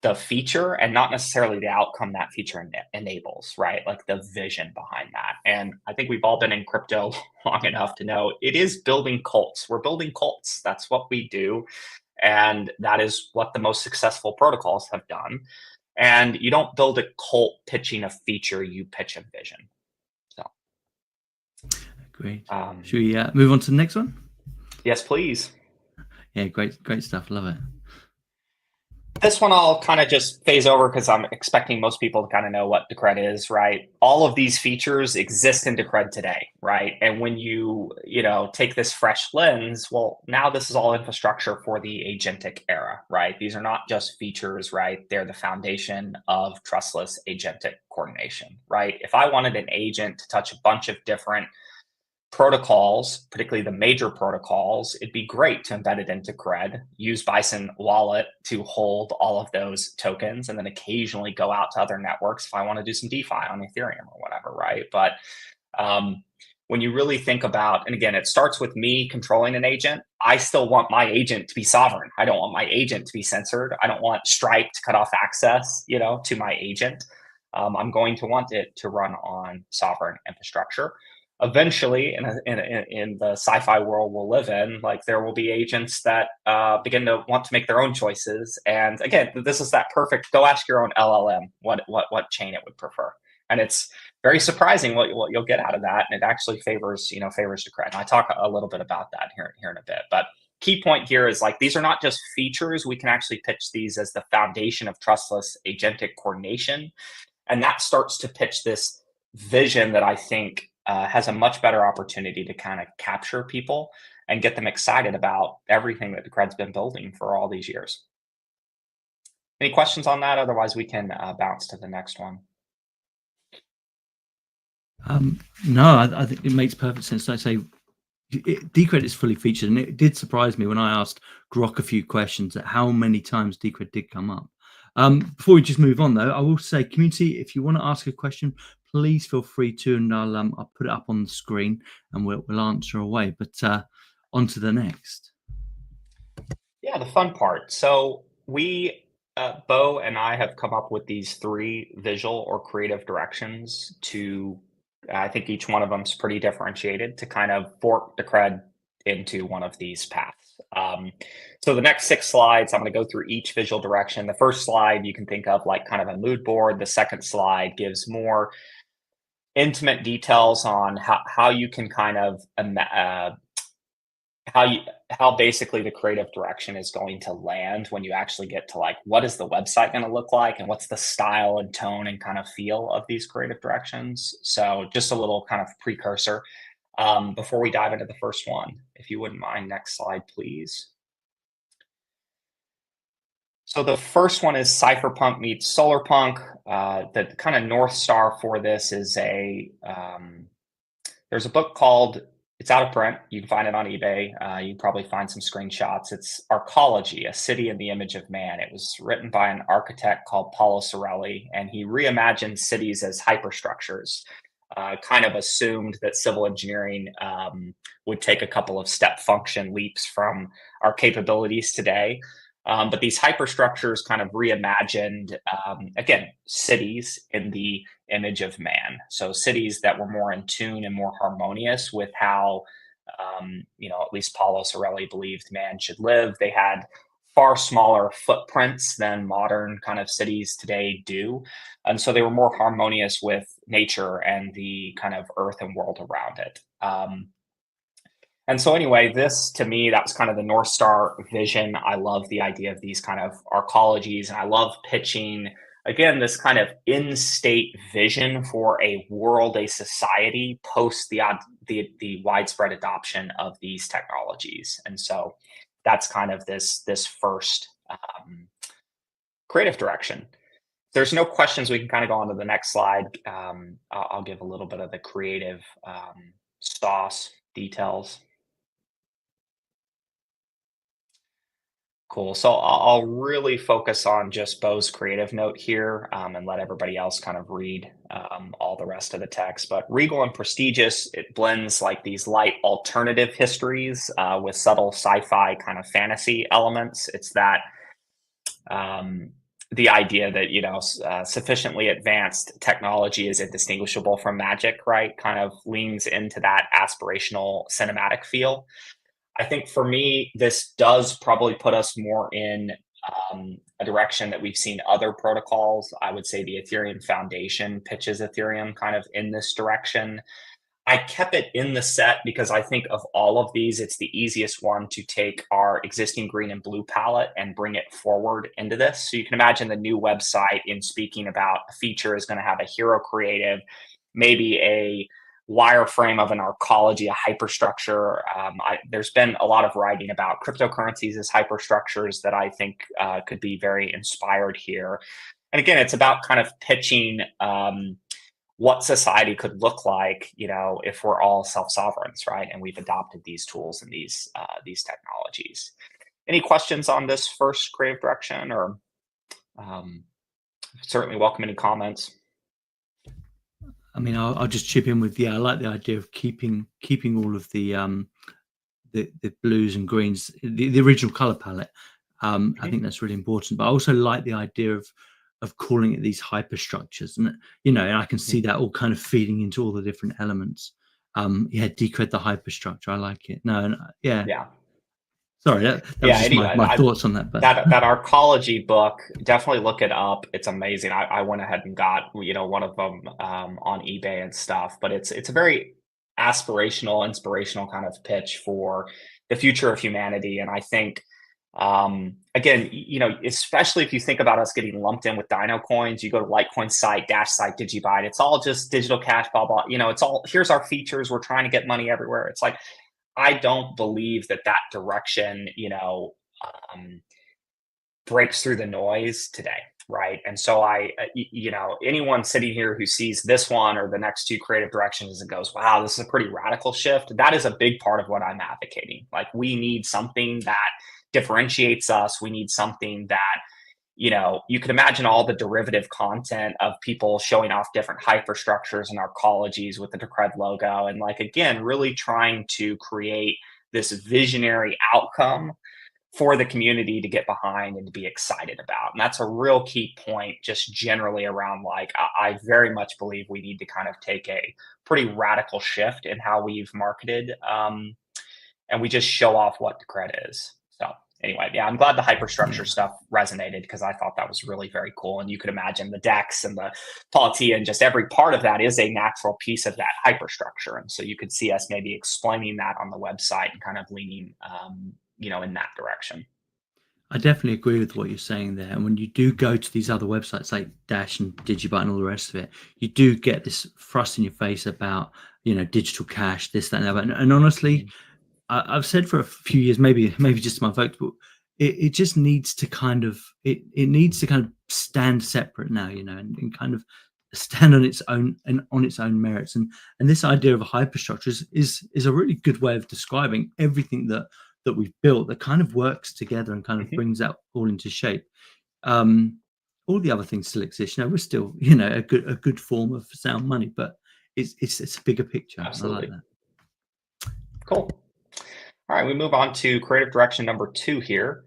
the feature and not necessarily the outcome that feature enables, right? Like the vision behind that. And I think we've all been in crypto long enough to know it is building cults. We're building cults. That's what we do. And that is what the most successful protocols have done. And you don't build a cult pitching a feature, you pitch a vision. So, great. Should we move on to the next one? Yes, please. Yeah, great stuff. Love it. This one I'll kind of just phase over because I'm expecting most people to kind of know what Decred is, right? All of these features exist in Decred today, right? And when you take this fresh lens, well, now this is all infrastructure for the agentic era, right? These are not just features, right? They're the foundation of trustless agentic coordination, right? If I wanted an agent to touch a bunch of different protocols, particularly the major protocols, it'd be great to embed it into Cred, use Bison Wallet to hold all of those tokens, and then occasionally go out to other networks if I want to do some DeFi on Ethereum or whatever, right? But when you really think about, and again, it starts with me controlling an agent. I still want my agent to be sovereign. I don't want my agent to be censored. I don't want Stripe to cut off access, to my agent. I'm going to want it to run on sovereign infrastructure. Eventually, in the sci-fi world we'll live in, like there will be agents that begin to want to make their own choices. And again, this is that perfect. Go ask your own LLM what chain it would prefer, and it's very surprising what you'll get out of that. And it actually favors Decred. And I talk a little bit about that here in a bit, but key point here is like these are not just features. We can actually pitch these as the foundation of trustless agentic coordination, and that starts to pitch this vision that I think has a much better opportunity to kind of capture people and get them excited about everything that Decred's been building for all these years. Any questions on that? Otherwise, we can bounce to the next one. No, I think it makes perfect sense. I say Decred is fully featured, and it did surprise me when I asked Grok a few questions at how many times Decred did come up. Before we just move on, though, I will say, community, if you want to ask a question, please feel free to, and I'll put it up on the screen and we'll answer away. But on to the next. Yeah, the fun part. So we, Bo and I have come up with these 3 visual or creative directions to, I think each one of them is pretty differentiated to kind of fork Decred into one of these paths. So the next 6 slides, I'm going to go through each visual direction. The first slide you can think of like kind of a mood board. The second slide gives more intimate details on how you can kind of how basically the creative direction is going to land when you actually get to like what is the website going to look like and what's the style and tone and kind of feel of these creative directions. So just a little kind of precursor before we dive into the first one, if you wouldn't mind. Next slide, please. So the first one is Cypherpunk meets Solarpunk. The kind of North Star for this is there's a book called, it's out of print. You can find it on eBay. You can probably find some screenshots. It's Arcology, A City in the Image of Man. It was written by an architect called Paulo Sorelli, and he reimagined cities as hyperstructures. Kind of assumed that civil engineering would take a couple of step function leaps from our capabilities today. But these hyperstructures kind of reimagined, again, cities in the image of man. So cities that were more in tune and more harmonious with how, at least Paulo Sorelli believed man should live. They had far smaller footprints than modern kind of cities today do. And so they were more harmonious with nature and the kind of earth and world around it. And so anyway, this to me, that was kind of the North Star vision. I love the idea of these kind of arcologies, and I love pitching, again, this kind of in-state vision for a world, a society post the widespread adoption of these technologies. And so that's kind of this first creative direction. there's no questions, we can kind of go on to the next slide. I'll give a little bit of the creative sauce details. Cool. So I'll really focus on just Bo's creative note here, and let everybody else kind of read all the rest of the text. But regal and prestigious, it blends like these light alternative histories with subtle sci-fi kind of fantasy elements. It's that the idea that, you know, sufficiently advanced technology is indistinguishable from magic, right? Kind of leans into that aspirational cinematic feel. I think for me, this does probably put us more in a direction that we've seen other protocols. I would say the Ethereum Foundation pitches Ethereum kind of in this direction. I kept it in the set because I think of all of these, it's the easiest one to take our existing green and blue palette and bring it forward into this. So you can imagine the new website, in speaking about a feature, is going to have a hero creative, maybe a wireframe of an arcology, a hyperstructure. There's been a lot of writing about cryptocurrencies as hyperstructures that I think could be very inspired here. And again, it's about kind of pitching what society could look like, you know, if we're all self-sovereigns, right? And we've adopted these tools and these technologies. Any questions on this first creative direction, or certainly welcome any comments. I mean, I'll just chip in with, I like the idea of keeping all of the blues and greens, the original color palette. I think that's really important. But I also like the idea of calling it these hyperstructures, and you know, and I can see that all kind of feeding into all the different elements. Decred the hyperstructure. I like it. Yeah. Sorry, that was just anyway, my thoughts on that. But that arcology book, definitely look it up. It's amazing. I went ahead and got, you know, one of them on eBay and stuff. But it's a very aspirational, inspirational kind of pitch for the future of humanity. And I think, again, you know, especially if you think about us getting lumped in with Dino coins, you go to Litecoin's site, Dash site, DigiByte. It's all just digital cash, blah blah. You know, it's all, here's our features. We're trying to get money everywhere. It's like, I don't believe that direction, you know, breaks through the noise today, right? And so you know, anyone sitting here who sees this one or the next two creative directions and goes, wow, this is a pretty radical shift, that is a big part of what I'm advocating. Like, we need something that differentiates us. We need something that, you know, you can imagine all the derivative content of people showing off different hyperstructures and arcologies with the Decred logo. And like, again, really trying to create this visionary outcome for the community to get behind and to be excited about. And that's a real key point, just generally around, like, I very much believe we need to kind of take a pretty radical shift in how we've marketed, and we just show off what Decred is. So anyway, yeah, I'm glad the hyperstructure stuff resonated, because I thought that was really very cool. And you could imagine the DEX and the polity and just every part of that is a natural piece of that hyperstructure. And so you could see us maybe explaining that on the website and kind of leaning, you know, in that direction. I definitely agree with what you're saying there. And when you do go to these other websites like Dash and DigiByte and all the rest of it, you do get this thrust in your face about, you know, digital cash, this, that, and that. And honestly, I've said for a few years, maybe just my folks, but it just needs to kind of stand separate now, you know, and kind of stand on its own and on its own merits. And this idea of a hyperstructure is a really good way of describing everything that we've built, that kind of works together and kind of brings that all into shape. All the other things still exist. You know, we're still, you know, a good form of sound money, but it's a bigger picture. Absolutely. I like that. Cool. All right, we move on to creative direction number 2 here.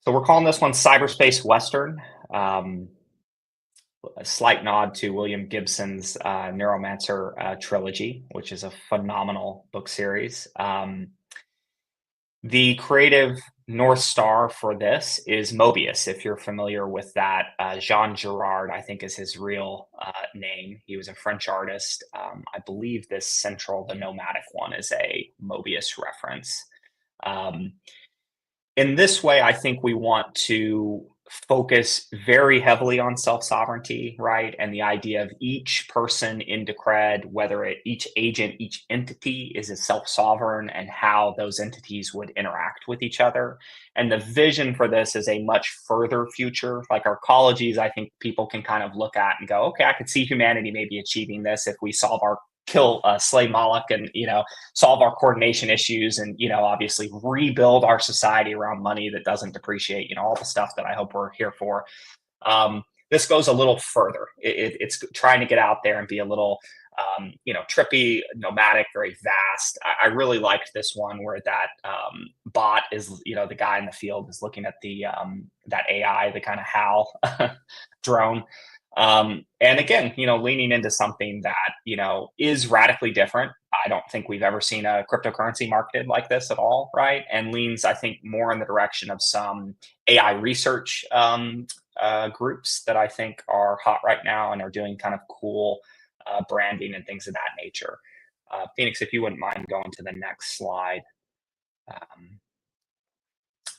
So we're calling this one Cyberspace Western. A slight nod to William Gibson's Neuromancer trilogy, which is a phenomenal book series. The creative North Star for this is Mobius, if you're familiar with that. Jean Girard, I think, is his real name. He was a French artist. I believe this Central, the Nomadic one, is a Mobius reference. In this way, I think we want to focus very heavily on self-sovereignty, right? And the idea of each person in Decred, each agent, each entity is a self-sovereign, and how those entities would interact with each other. And the vision for this is a much further future. Like our ecologies, I think people can kind of look at and go, okay, I could see humanity maybe achieving this if we slay Moloch, and solve our coordination issues, and obviously rebuild our society around money that doesn't depreciate, all the stuff that I hope we're here for. This goes a little further. It's trying to get out there and be a little trippy, nomadic, very vast. I really liked this one where that bot is, the guy in the field is looking at the that AI, the kind of HAL drone. And again, leaning into something that, is radically different. I don't think we've ever seen a cryptocurrency marketed like this at all, right? And leans, I think, more in the direction of some AI research groups that I think are hot right now and are doing kind of cool branding and things of that nature. Phoenix, if you wouldn't mind going to the next slide.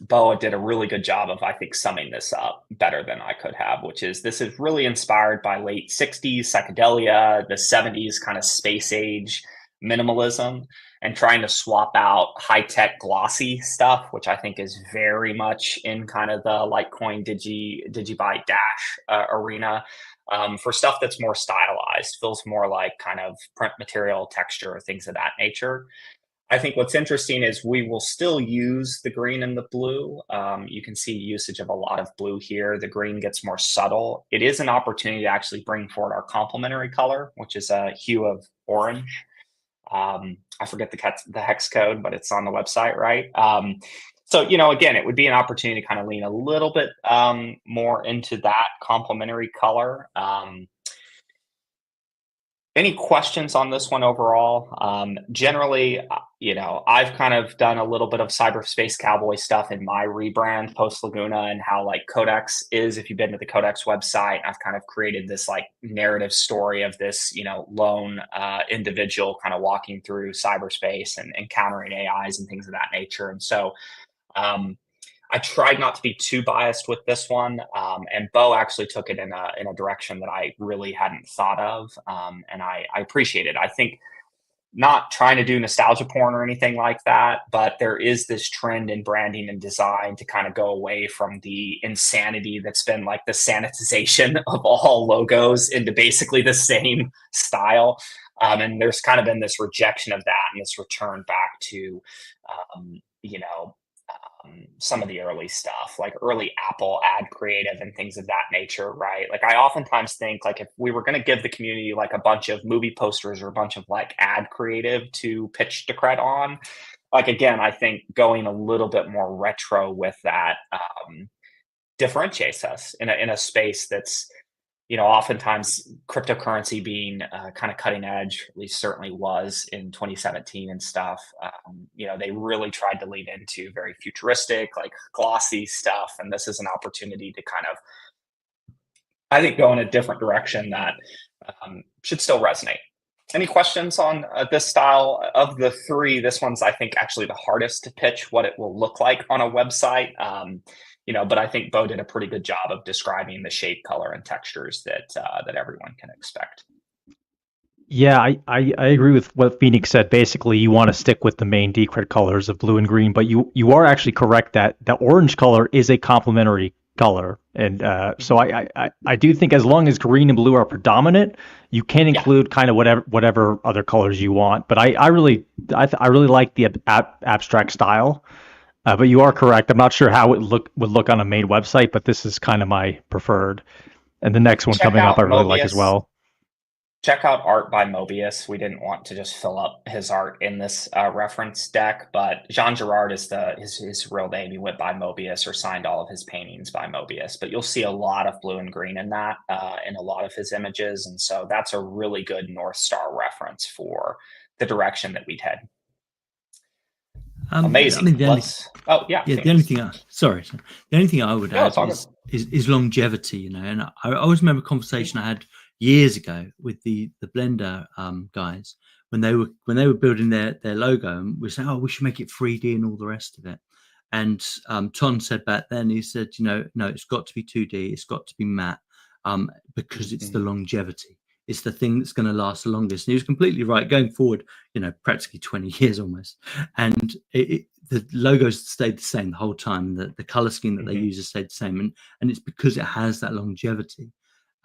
Boa did a really good job of, I think, summing this up better than I could have, which is this is really inspired by late 60s psychedelia, the 70s kind of space age minimalism, and trying to swap out high-tech glossy stuff, which I think is very much in kind of the Litecoin Digibyte Dash arena, for stuff that's more stylized, feels more like kind of print material, texture, things of that nature. I think what's interesting is we will still use the green and the blue. You can see usage of a lot of blue here. The green gets more subtle. It is an opportunity to actually bring forward our complementary color, which is a hue of orange. I forget the hex code, but it's on the website, right? So, again, it would be an opportunity to kind of lean a little bit more into that complementary color. Any questions on this one overall? Generally, I've kind of done a little bit of cyberspace cowboy stuff in my rebrand post Laguna, and how Codex is. If you've been to the Codex website, I've kind of created this narrative story of this, lone individual kind of walking through cyberspace and encountering AIs and things of that nature. And so, I tried not to be too biased with this one, and Bo actually took it in a direction that I really hadn't thought of, and I appreciate it. I think not trying to do nostalgia porn or anything like that, but there is this trend in branding and design to kind of go away from the insanity that's been like the sanitization of all logos into basically the same style. And there's kind of been this rejection of that and this return back to, some of the early stuff, like early Apple ad creative and things of that nature, right? Like I oftentimes think if we were going to give the community a bunch of movie posters or a bunch of ad creative to pitch Decred on, again, I think going a little bit more retro with that differentiates us in a space that's, oftentimes cryptocurrency being kind of cutting edge, at least certainly was in 2017 and stuff. They really tried to lean into very futuristic, glossy stuff. And this is an opportunity to kind of, I think, go in a different direction that should still resonate. Any questions on this style? Of the three, this one's, I think, actually the hardest to pitch what it will look like on a website. But I think Bo did a pretty good job of describing the shape, color, and textures that everyone can expect. Yeah, I agree with what Phoenix said. Basically, you want to stick with the main Decred colors of blue and green, but you are actually correct that the orange color is a complementary color, and so I do think as long as green and blue are predominant, you can include kind of whatever other colors you want. But I really like the abstract style. But you are correct. I'm not sure how it would look on a main website, but this is kind of my preferred. And the next one coming up, I really like as well. Check out Art by Mobius. We didn't want to just fill up his art in this reference deck, but Jean Girard is his real name. He went by Mobius or signed all of his paintings by Mobius. But you'll see a lot of blue and green in that, in a lot of his images. And so that's a really good North Star reference for the direction that we'd head. Amazing. The only thing I would add is longevity, and I always remember a conversation I had years ago with the Blender guys when they were building their logo, and we said, we should make it 3D and all the rest of it. And Ton said back then, he said, no, it's got to be 2D, it's got to be matte, because it's the longevity. It's the thing that's going to last the longest. And he was completely right. Going forward, practically 20 years almost. And the logos stayed the same the whole time. The color scheme that they use has stayed the same. And it's because it has that longevity.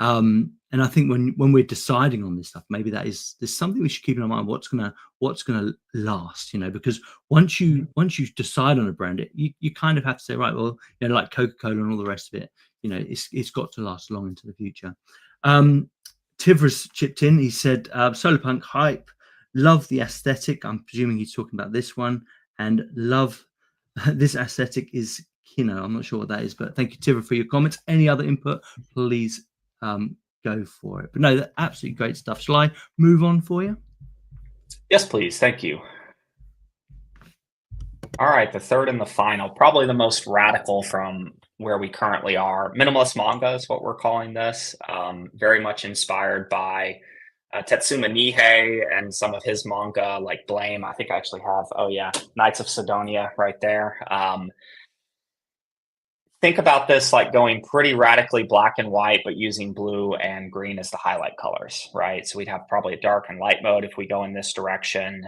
And I think when we're deciding on this stuff, maybe there's something we should keep in our mind. What's gonna last, because once you decide on a brand, you kind of have to say, right, well, like Coca-Cola and all the rest of it, it's got to last long into the future. Tivra's chipped in. He said, Solarpunk hype, love the aesthetic. I'm presuming he's talking about this one, and love this aesthetic is Kino. I'm not sure what that is, but thank you, Tivra, for your comments. Any other input, please go for it. But no, that's absolutely great stuff. Shall I move on for you? Yes, please. Thank you. All right, the third and the final, probably the most radical from where we currently are. Minimalist manga is what we're calling this. Very much inspired by Tetsuma Nihei and some of his manga like Blame. I think I actually have, Knights of Sidonia right there. Think about this like going pretty radically black and white, but using blue and green as the highlight colors, right? So we'd have probably a dark and light mode if we go in this direction.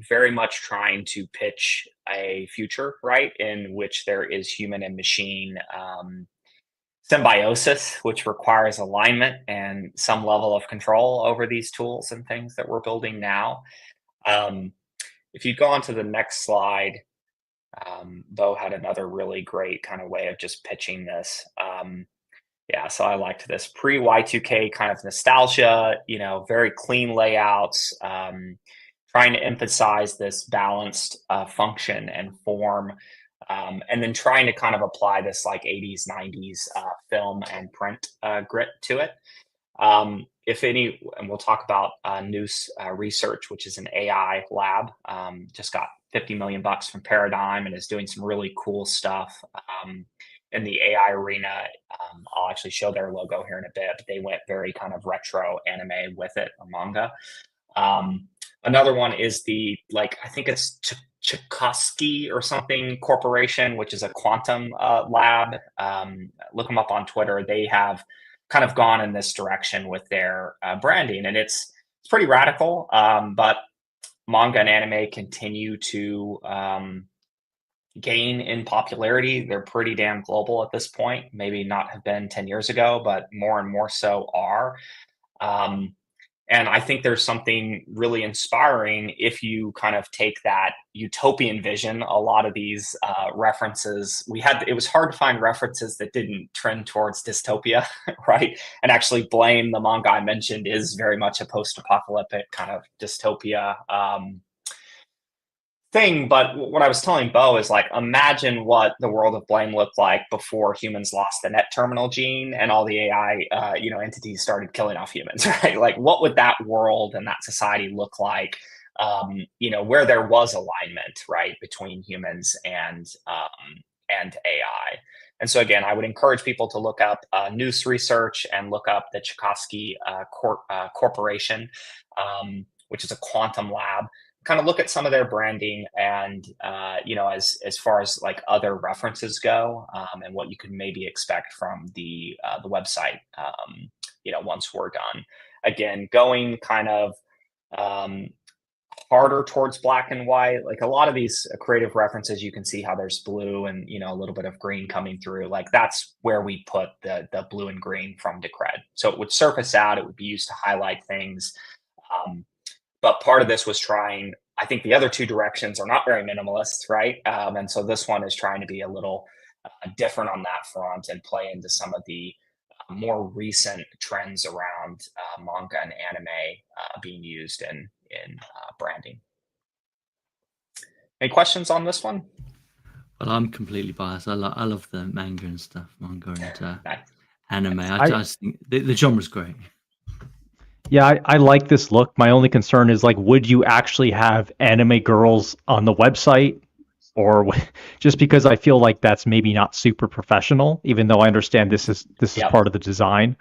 Very much trying to pitch a future, right, in which there is human and machine symbiosis, which requires alignment and some level of control over these tools and things that we're building now. If you go on to the next slide, Bo had another really great kind of way of just pitching this. So I liked this pre-Y2K kind of nostalgia, very clean layouts, trying to emphasize this balanced function and form, and then trying to kind of apply this like 80s, 90s film and print grit to it. If any, and we'll talk about Noose Research, which is an AI lab, just got $50 million from Paradigm and is doing some really cool stuff in the AI arena. I'll actually show their logo here in a bit, but they went very kind of retro anime with it, or manga. Another one is I think it's Tchaikovsky or something Corporation, which is a quantum lab. Look them up on Twitter. They have kind of gone in this direction with their branding, and it's pretty radical, but manga and anime continue to gain in popularity. They're pretty damn global at this point. Maybe not have been 10 years ago, but more and more so are. And I think there's something really inspiring if you kind of take that utopian vision. A lot of these references, it was hard to find references that didn't trend towards dystopia, right? And actually Blame, the manga I mentioned, is very much a post-apocalyptic kind of dystopia thing. But what I was telling Bo is like, imagine what the world of Blame looked like before humans lost the net terminal gene and all the AI entities started killing off humans, right? Like, what would that world and that society look like, where there was alignment, right, between humans and AI. And so again, I would encourage people to look up Noose Research and look up the Tchaikovsky Corporation, which is a quantum lab. Kind of look at some of their branding and, as far as like other references go, and what you could maybe expect from the website, once we're done. Again, going kind of harder towards black and white. Like a lot of these creative references, you can see how there's blue and, a little bit of green coming through. Like that's where we put the blue and green from Decred. So it would surface out, it would be used to highlight things. But part of this was trying, I think the other two directions are not very minimalist, right? And so this one is trying to be a little different on that front and play into some of the more recent trends around manga and anime being used in branding. Any questions on this one? Well, I'm completely biased. I love the manga and stuff, manga and Nice. anime. I just think the genre's great. Yeah, I like this look. My only concern is like, would you actually have anime girls on the website? Or just because I feel like that's maybe not super professional, even though I understand this is part of the design,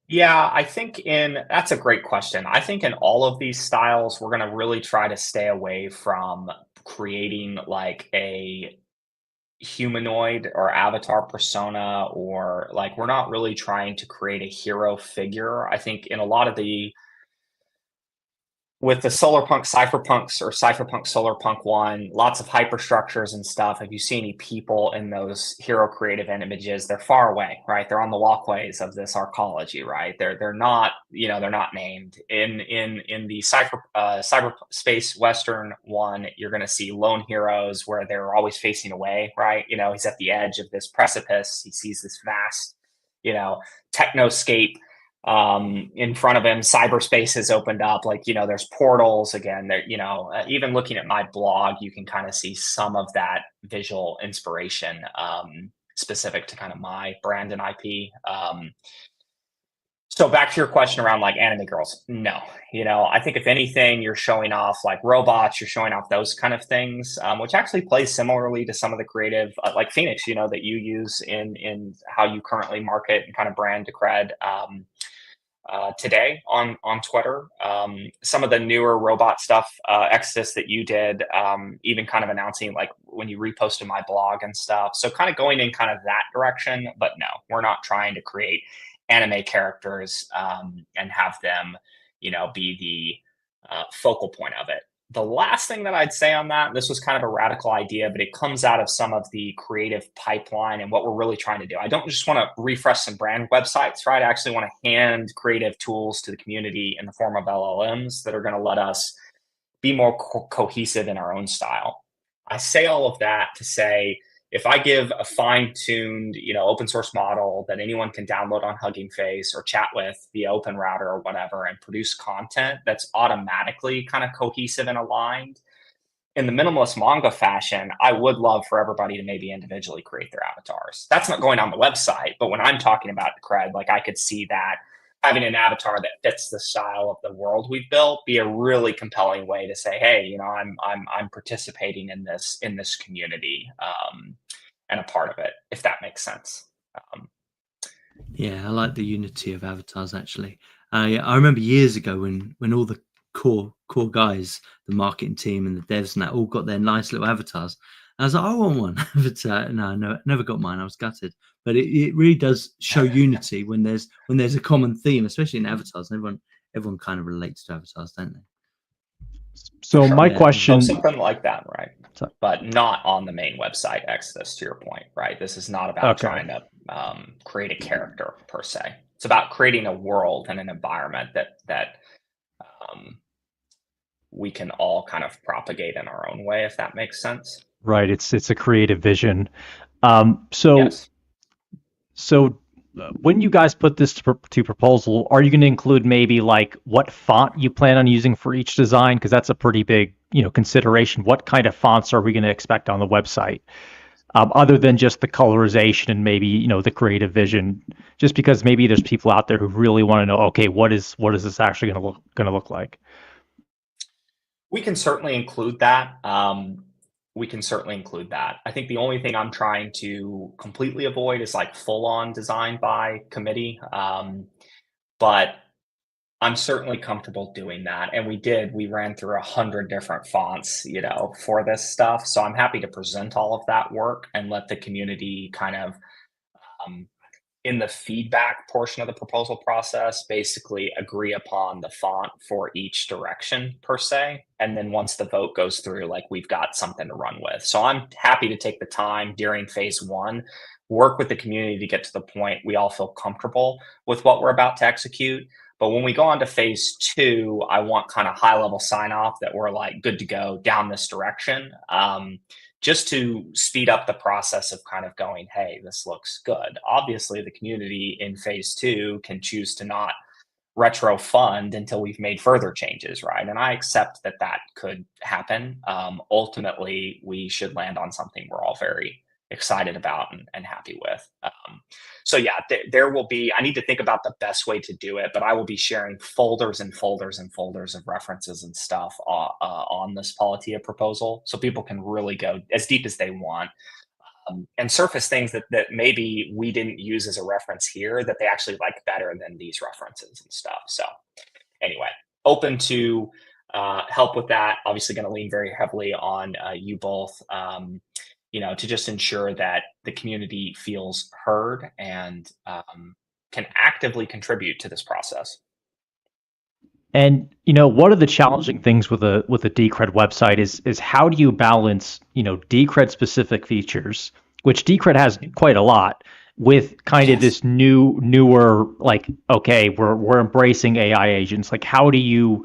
Yeah, I think that's a great question. I think in all of these styles, we're going to really try to stay away from creating like a humanoid or avatar persona, or like we're not really trying to create a hero figure. I think in a lot of the with the solarpunk cypherpunks or cypherpunk solarpunk one, lots of hyperstructures and stuff. If you see any people in those hero creative images, they're far away, right? They're on the walkways of this arcology, right? They're not, you know, they're not named. In the cyberspace western one, you're going to see lone heroes where they're always facing away, right? You know, he's at the edge of this precipice. He sees this vast, you know, technoscape in front of him. Cyberspace has opened up, like, you know, there's portals again there, you know, even looking at my blog, you can kind of see some of that visual inspiration specific to kind of my brand and IP. So back to your question around like anime girls, no, you know, I think if anything, you're showing off like robots, you're showing off those kind of things, which actually plays similarly to some of the creative, like Phoenix, you know, that you use in how you currently market and kind of brand to cred. Today on Twitter, some of the newer robot stuff, Exodus that you did, even kind of announcing like when you reposted my blog and stuff. So kind of going in kind of that direction, but no, we're not trying to create anime characters and have them, you know, be the focal point of it. The last thing that I'd say on that, this was kind of a radical idea, but it comes out of some of the creative pipeline and what we're really trying to do. I don't just want to refresh some brand websites, right? I actually want to hand creative tools to the community in the form of LLMs that are going to let us be more cohesive in our own style. I say all of that to say, if I give a fine-tuned, you know, open source model that anyone can download on Hugging Face or chat with via OpenRouter or whatever and produce content that's automatically kind of cohesive and aligned, in the minimalist manga fashion, I would love for everybody to maybe individually create their avatars. That's not going on the website, but when I'm talking about the cred, like I could see that having an avatar that fits the style of the world we've built be a really compelling way to say, hey, you know, I'm participating in this community and a part of it, if that makes sense. Yeah, I like the unity of avatars. Actually, I remember years ago when all the core guys, the marketing team and the devs and that, all got their nice little avatars. I was like, I want one avatar. No, never got mine. I was gutted. But it really does show unity when there's a common theme, especially in avatars. And everyone kind of relates to avatars, don't they? So sure. my Yeah. question, So something like that, right? So- But not on the main website, Exodus, to your point, right? This is not about Okay. trying to create a character per se. It's about creating a world and an environment that we can all kind of propagate in our own way, if that makes sense. right, it's a creative vision. Yes. So when you guys put this to proposal, are you going to include maybe like what font you plan on using for each design? Because that's a pretty big, you know, consideration. What kind of fonts are we going to expect on the website, other than just the colorization and maybe, you know, the creative vision? Just because maybe there's people out there who really want to know, okay, what is this actually going to look like? We can certainly include that. I think the only thing I'm trying to completely avoid is like full on design by committee. But I'm certainly comfortable doing that. And we ran through 100 different fonts, you know, for this stuff. So I'm happy to present all of that work and let the community kind of, in the feedback portion of the proposal process, basically agree upon the font for each direction per se. And then once the vote goes through, like we've got something to run with. So I'm happy to take the time during phase one, work with the community to get to the point we all feel comfortable with what we're about to execute. But when we go on to phase two, I want kind of high level sign off that we're like good to go down this direction. Just to speed up the process of kind of going, hey, this looks good. Obviously, the community in phase two can choose to not retro fund until we've made further changes, right? And I accept that that could happen. Ultimately, we should land on something we're all very excited about and happy with. So yeah, there will be, I need to think about the best way to do it, but I will be sharing folders and folders and folders of references and stuff on this Politia proposal. So people can really go as deep as they want and surface things that maybe we didn't use as a reference here that they actually like better than these references and stuff. So anyway, open to help with that. Obviously, going to lean very heavily on you both, to just ensure that the community feels heard and can actively contribute to this process. And one of the challenging things with a Decred website is how do you balance Decred specific features, which Decred has quite a lot, with kind of this newer, like, okay, we're embracing AI agents. Like, how do you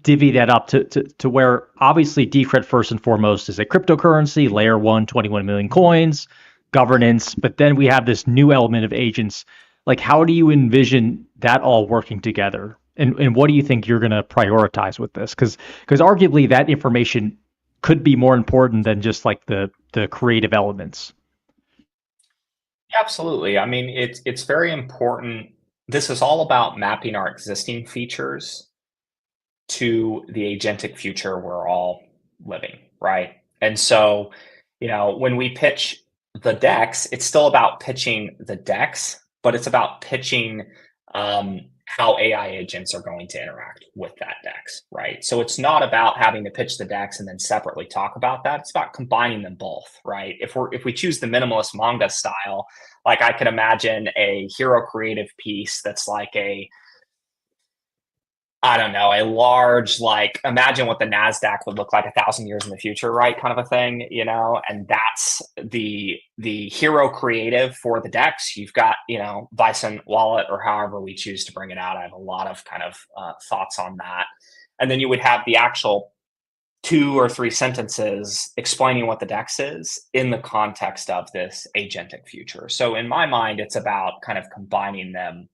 divvy that up to where obviously Decred first and foremost is a cryptocurrency, layer 1, 21 million coins, governance, but then we have this new element of agents. Like, how do you envision that all working together? And what do you think you're going to prioritize with this? Because arguably that information could be more important than just like the creative elements. Absolutely. I mean, it's very important. This is all about mapping our existing features to the agentic future we're all living, right? And so, when we pitch the DEX, it's still about pitching the DEX, but it's about pitching how AI agents are going to interact with that DEX, right? So it's not about having to pitch the DEX and then separately talk about that. It's about combining them both, right? If we choose the minimalist manga style, like I could imagine a hero creative piece that's like a large, like, imagine what the NASDAQ would look like 1,000 years in the future, right? Kind of a thing, and that's the hero creative for the DEX. You've got, Bison Wallet, or however we choose to bring it out. I have a lot of kind of thoughts on that. And then you would have the actual 2 or 3 sentences explaining what the DEX is in the context of this agentic future. So in my mind, it's about kind of combining them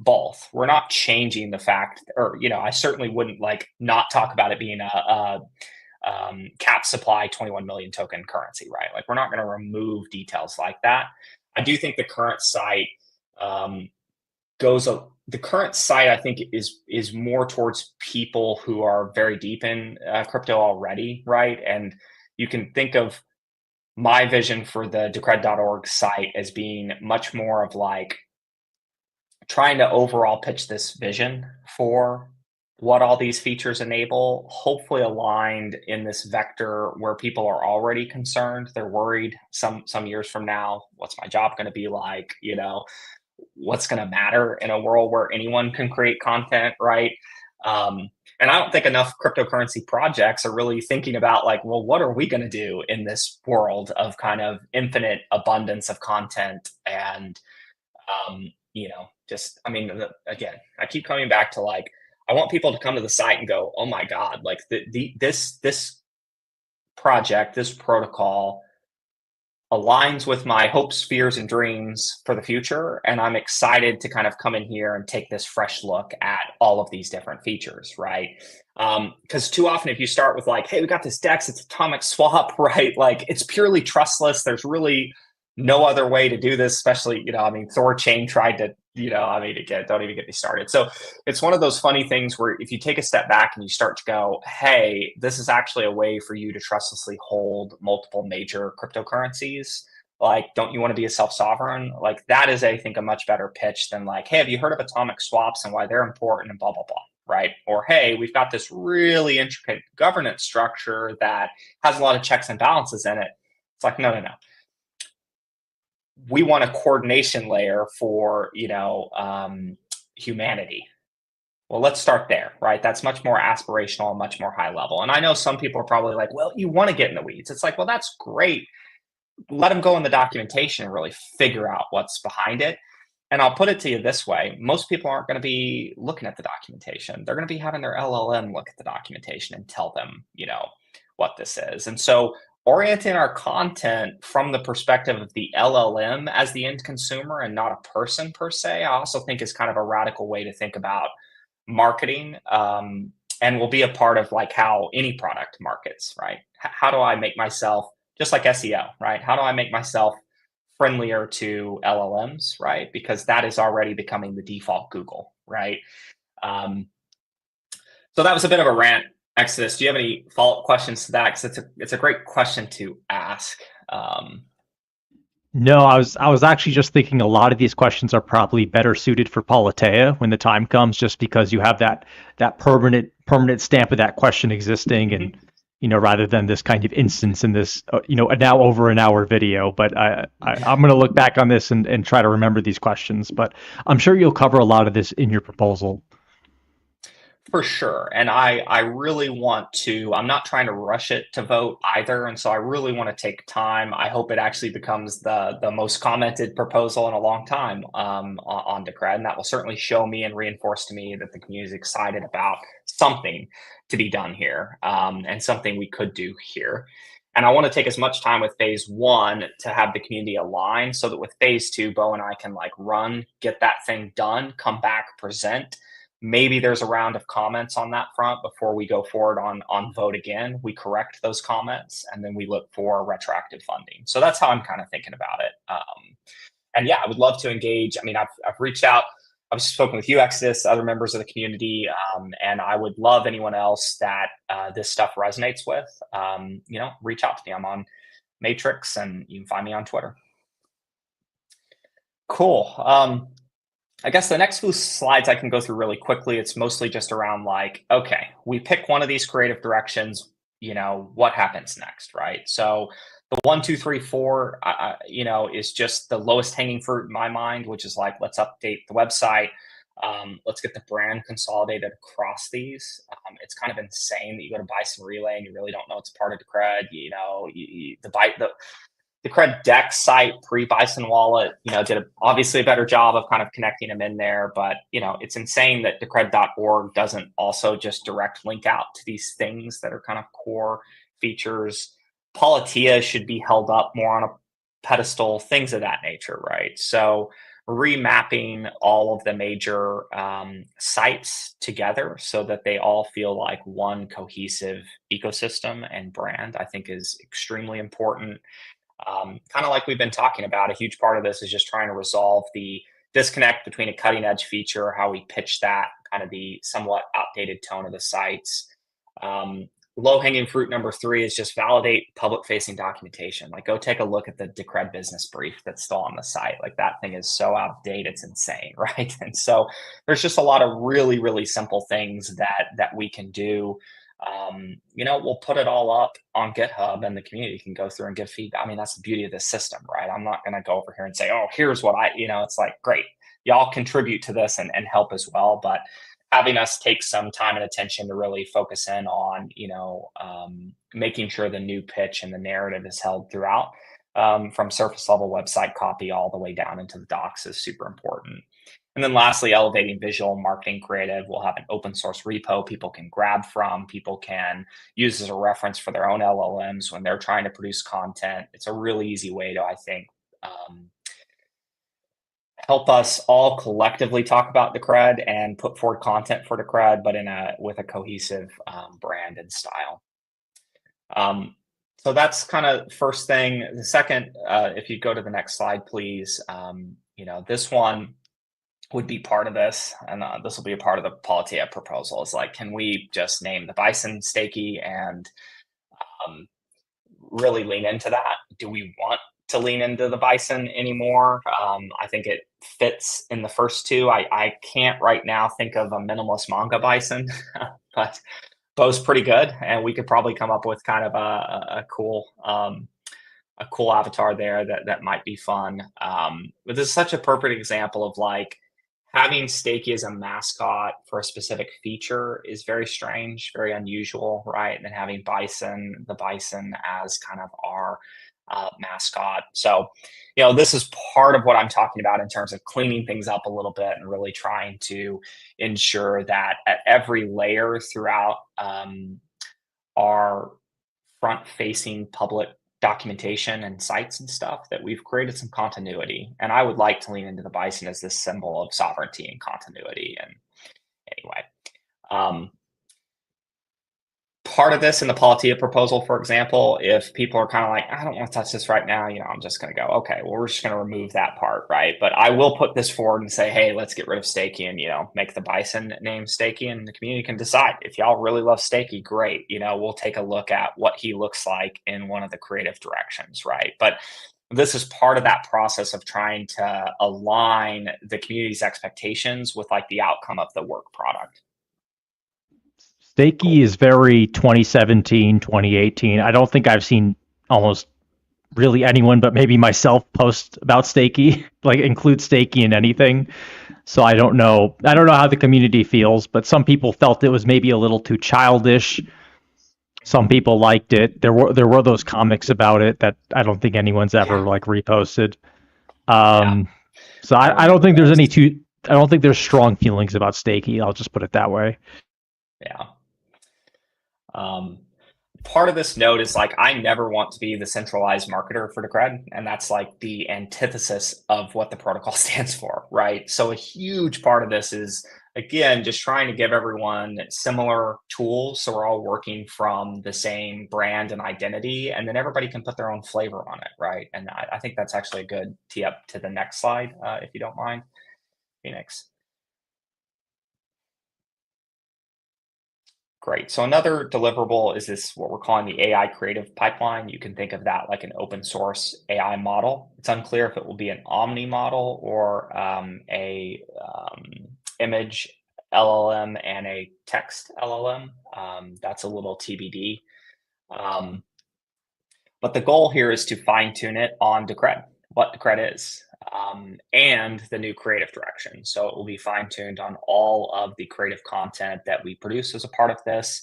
both. We're not changing the fact, or I certainly wouldn't like not talk about it being a cap supply 21 million token currency, right? Like, we're not going to remove details like that. I do think the current site I think is more towards people who are very deep in crypto already, right? And you can think of my vision for the decred.org site as being much more of like trying to overall pitch this vision for what all these features enable, hopefully aligned in this vector where people are already concerned. They're worried some years from now, what's my job going to be like? What's going to matter in a world where anyone can create content, right? And I don't think enough cryptocurrency projects are really thinking about like, well, what are we going to do in this world of kind of infinite abundance of content? And again, I keep coming back to like, I want people to come to the site and go, oh my God, like this project, this protocol aligns with my hopes, fears, and dreams for the future. And I'm excited to kind of come in here and take this fresh look at all of these different features, right? Because too often if you start with like, hey, we got this DEX, it's atomic swap, right? Like, it's purely trustless. There's really no other way to do this, especially, Thorchain tried to, again, don't even get me started. So it's one of those funny things where if you take a step back and you start to go, hey, this is actually a way for you to trustlessly hold multiple major cryptocurrencies. Like, don't you want to be a self-sovereign? Like, that is, I think, a much better pitch than like, hey, have you heard of atomic swaps and why they're important and blah, blah, blah, right? Or, hey, we've got this really intricate governance structure that has a lot of checks and balances in it. It's like, no. We want a coordination layer for, humanity. Well, let's start there, right? That's much more aspirational and much more high level. And I know some people are probably like, well, you want to get in the weeds. It's like, well, that's great. Let them go in the documentation and really figure out what's behind it. And I'll put it to you this way. Most people aren't going to be looking at the documentation. They're going to be having their LLM look at the documentation and tell them, what this is. And so orienting our content from the perspective of the LLM as the end consumer and not a person per se, I also think is kind of a radical way to think about marketing, and will be a part of like how any product markets, right? How do I make myself, just like SEO, right? How do I make myself friendlier to LLMs, right? Because that is already becoming the default Google, right? So that was a bit of a rant. Exodus, do you have any follow-up questions to that? Because it's a great question to ask. No, I was actually just thinking a lot of these questions are probably better suited for Politeia when the time comes, just because you have that permanent stamp of that question existing, and Mhm. rather than this kind of instance in this a now over an hour video. But I'm going to look back on this and try to remember these questions. But I'm sure you'll cover a lot of this in your proposal. For sure. And I really want to, I'm not trying to rush it to vote either. And so I really want to take time. I hope it actually becomes the most commented proposal in a long time on Decred. And that will certainly show me and reinforce to me that the community is excited about something to be done here, and something we could do here. And I want to take as much time with phase one to have the community align so that with phase two, Bo and I can like run, get that thing done, come back, present. Maybe there's a round of comments on that front before we go forward on vote again. We correct those comments and then we look for retroactive funding. So that's how I'm kind of thinking about it. And yeah, I would love to engage. I mean, I've reached out. I've spoken with you, Exodus, other members of the community, and I would love anyone else that this stuff resonates with. Reach out to me. I'm on Matrix, and you can find me on Twitter. Cool. I guess the next few slides I can go through really quickly. It's mostly just around like, okay, we pick one of these creative directions, what happens next, right? So the 1, 2, 3, 4, is just the lowest hanging fruit in my mind, which is like, let's update the website. Let's get the brand consolidated across these. It's kind of insane that you go to buy some relay and you really don't know it's part of the cred. The Cred Deck site pre-Bison Wallet, did obviously a better job of kind of connecting them in there. But, it's insane that decred.org doesn't also just direct link out to these things that are kind of core features. Politeia should be held up more on a pedestal, things of that nature, right? So remapping all of the major sites together so that they all feel like one cohesive ecosystem and brand, I think is extremely important. Kind of like we've been talking about, a huge part of this is just trying to resolve the disconnect between a cutting edge feature, how we pitch that, kind of the somewhat outdated tone of the sites. Low hanging fruit number 3 is just validate public facing documentation. Like, go take a look at the Decred business brief that's still on the site. Like, that thing is so out of date, it's insane, right? And so there's just a lot of really, really simple things that we can do. We'll put it all up on GitHub and the community can go through and give feedback. I mean, that's the beauty of this system, right? I'm not going to go over here and say, oh, here's what it's like, great, y'all contribute to this and help as well. But having us take some time and attention to really focus in on, making sure the new pitch and the narrative is held throughout, from surface level website copy all the way down into the docs is super important. And then lastly, elevating visual marketing creative. We'll have an open source repo people can grab from, people can use as a reference for their own LLMs when they're trying to produce content. It's a really easy way to, I think, help us all collectively talk about Decred and put forward content for Decred, but with a cohesive brand and style. So that's kind of first thing. The second, if you go to the next slide, please. This one would be part of this, and this will be a part of the Politeia proposal. Is like, can we just name the Bison Stakey and really lean into that? Do we want to lean into the Bison anymore? I think it fits in the first two. I can't right now think of a minimalist manga Bison, but Bo's pretty good, and we could probably come up with kind of a cool avatar there that might be fun. But this is such a perfect example of like, having Stakey as a mascot for a specific feature is very strange, very unusual, right? And then having the Bison as kind of our mascot. So, this is part of what I'm talking about in terms of cleaning things up a little bit and really trying to ensure that at every layer throughout our front-facing public documentation and sites and stuff, that we've created some continuity. And I would like to lean into the Bison as this symbol of sovereignty and continuity. And anyway, part of this in the Politeia proposal, for example, if people are kind of like, I don't want to touch this right now, I'm just going to go, okay, well, we're just going to remove that part, right? But I will put this forward and say, hey, let's get rid of Stakey and, make the Bison name Stakey, and the community can decide. If y'all really love Stakey, great. We'll take a look at what he looks like in one of the creative directions, right? But this is part of that process of trying to align the community's expectations with like the outcome of the work product. Stakey is very 2017, 2018. I don't think I've seen almost really anyone but maybe myself post about Stakey, like include Stakey in anything. So I don't know how the community feels, but some people felt it was maybe a little too childish. Some people liked it. There were those comics about it that I don't think anyone's ever like reposted. So I don't think there's I don't think there's strong feelings about Stakey. I'll just put it that way. Yeah. Part of this note is like, I never want to be the centralized marketer for Decred. And that's like the antithesis of what the protocol stands for, right? So a huge part of this is, again, just trying to give everyone similar tools. So we're all working from the same brand and identity, and then everybody can put their own flavor on it, right? And I think that's actually a good tee up to the next slide, if you don't mind, Phoenix. Great. So another deliverable is this, what we're calling the AI creative pipeline. You can think of that like an open source AI model. It's unclear if it will be an Omni model or a image LLM and a text LLM. That's a little TBD. But the goal here is to fine tune it on Decred, what Decred is, and the new creative direction. So it will be fine tuned on all of the creative content that we produce as a part of this,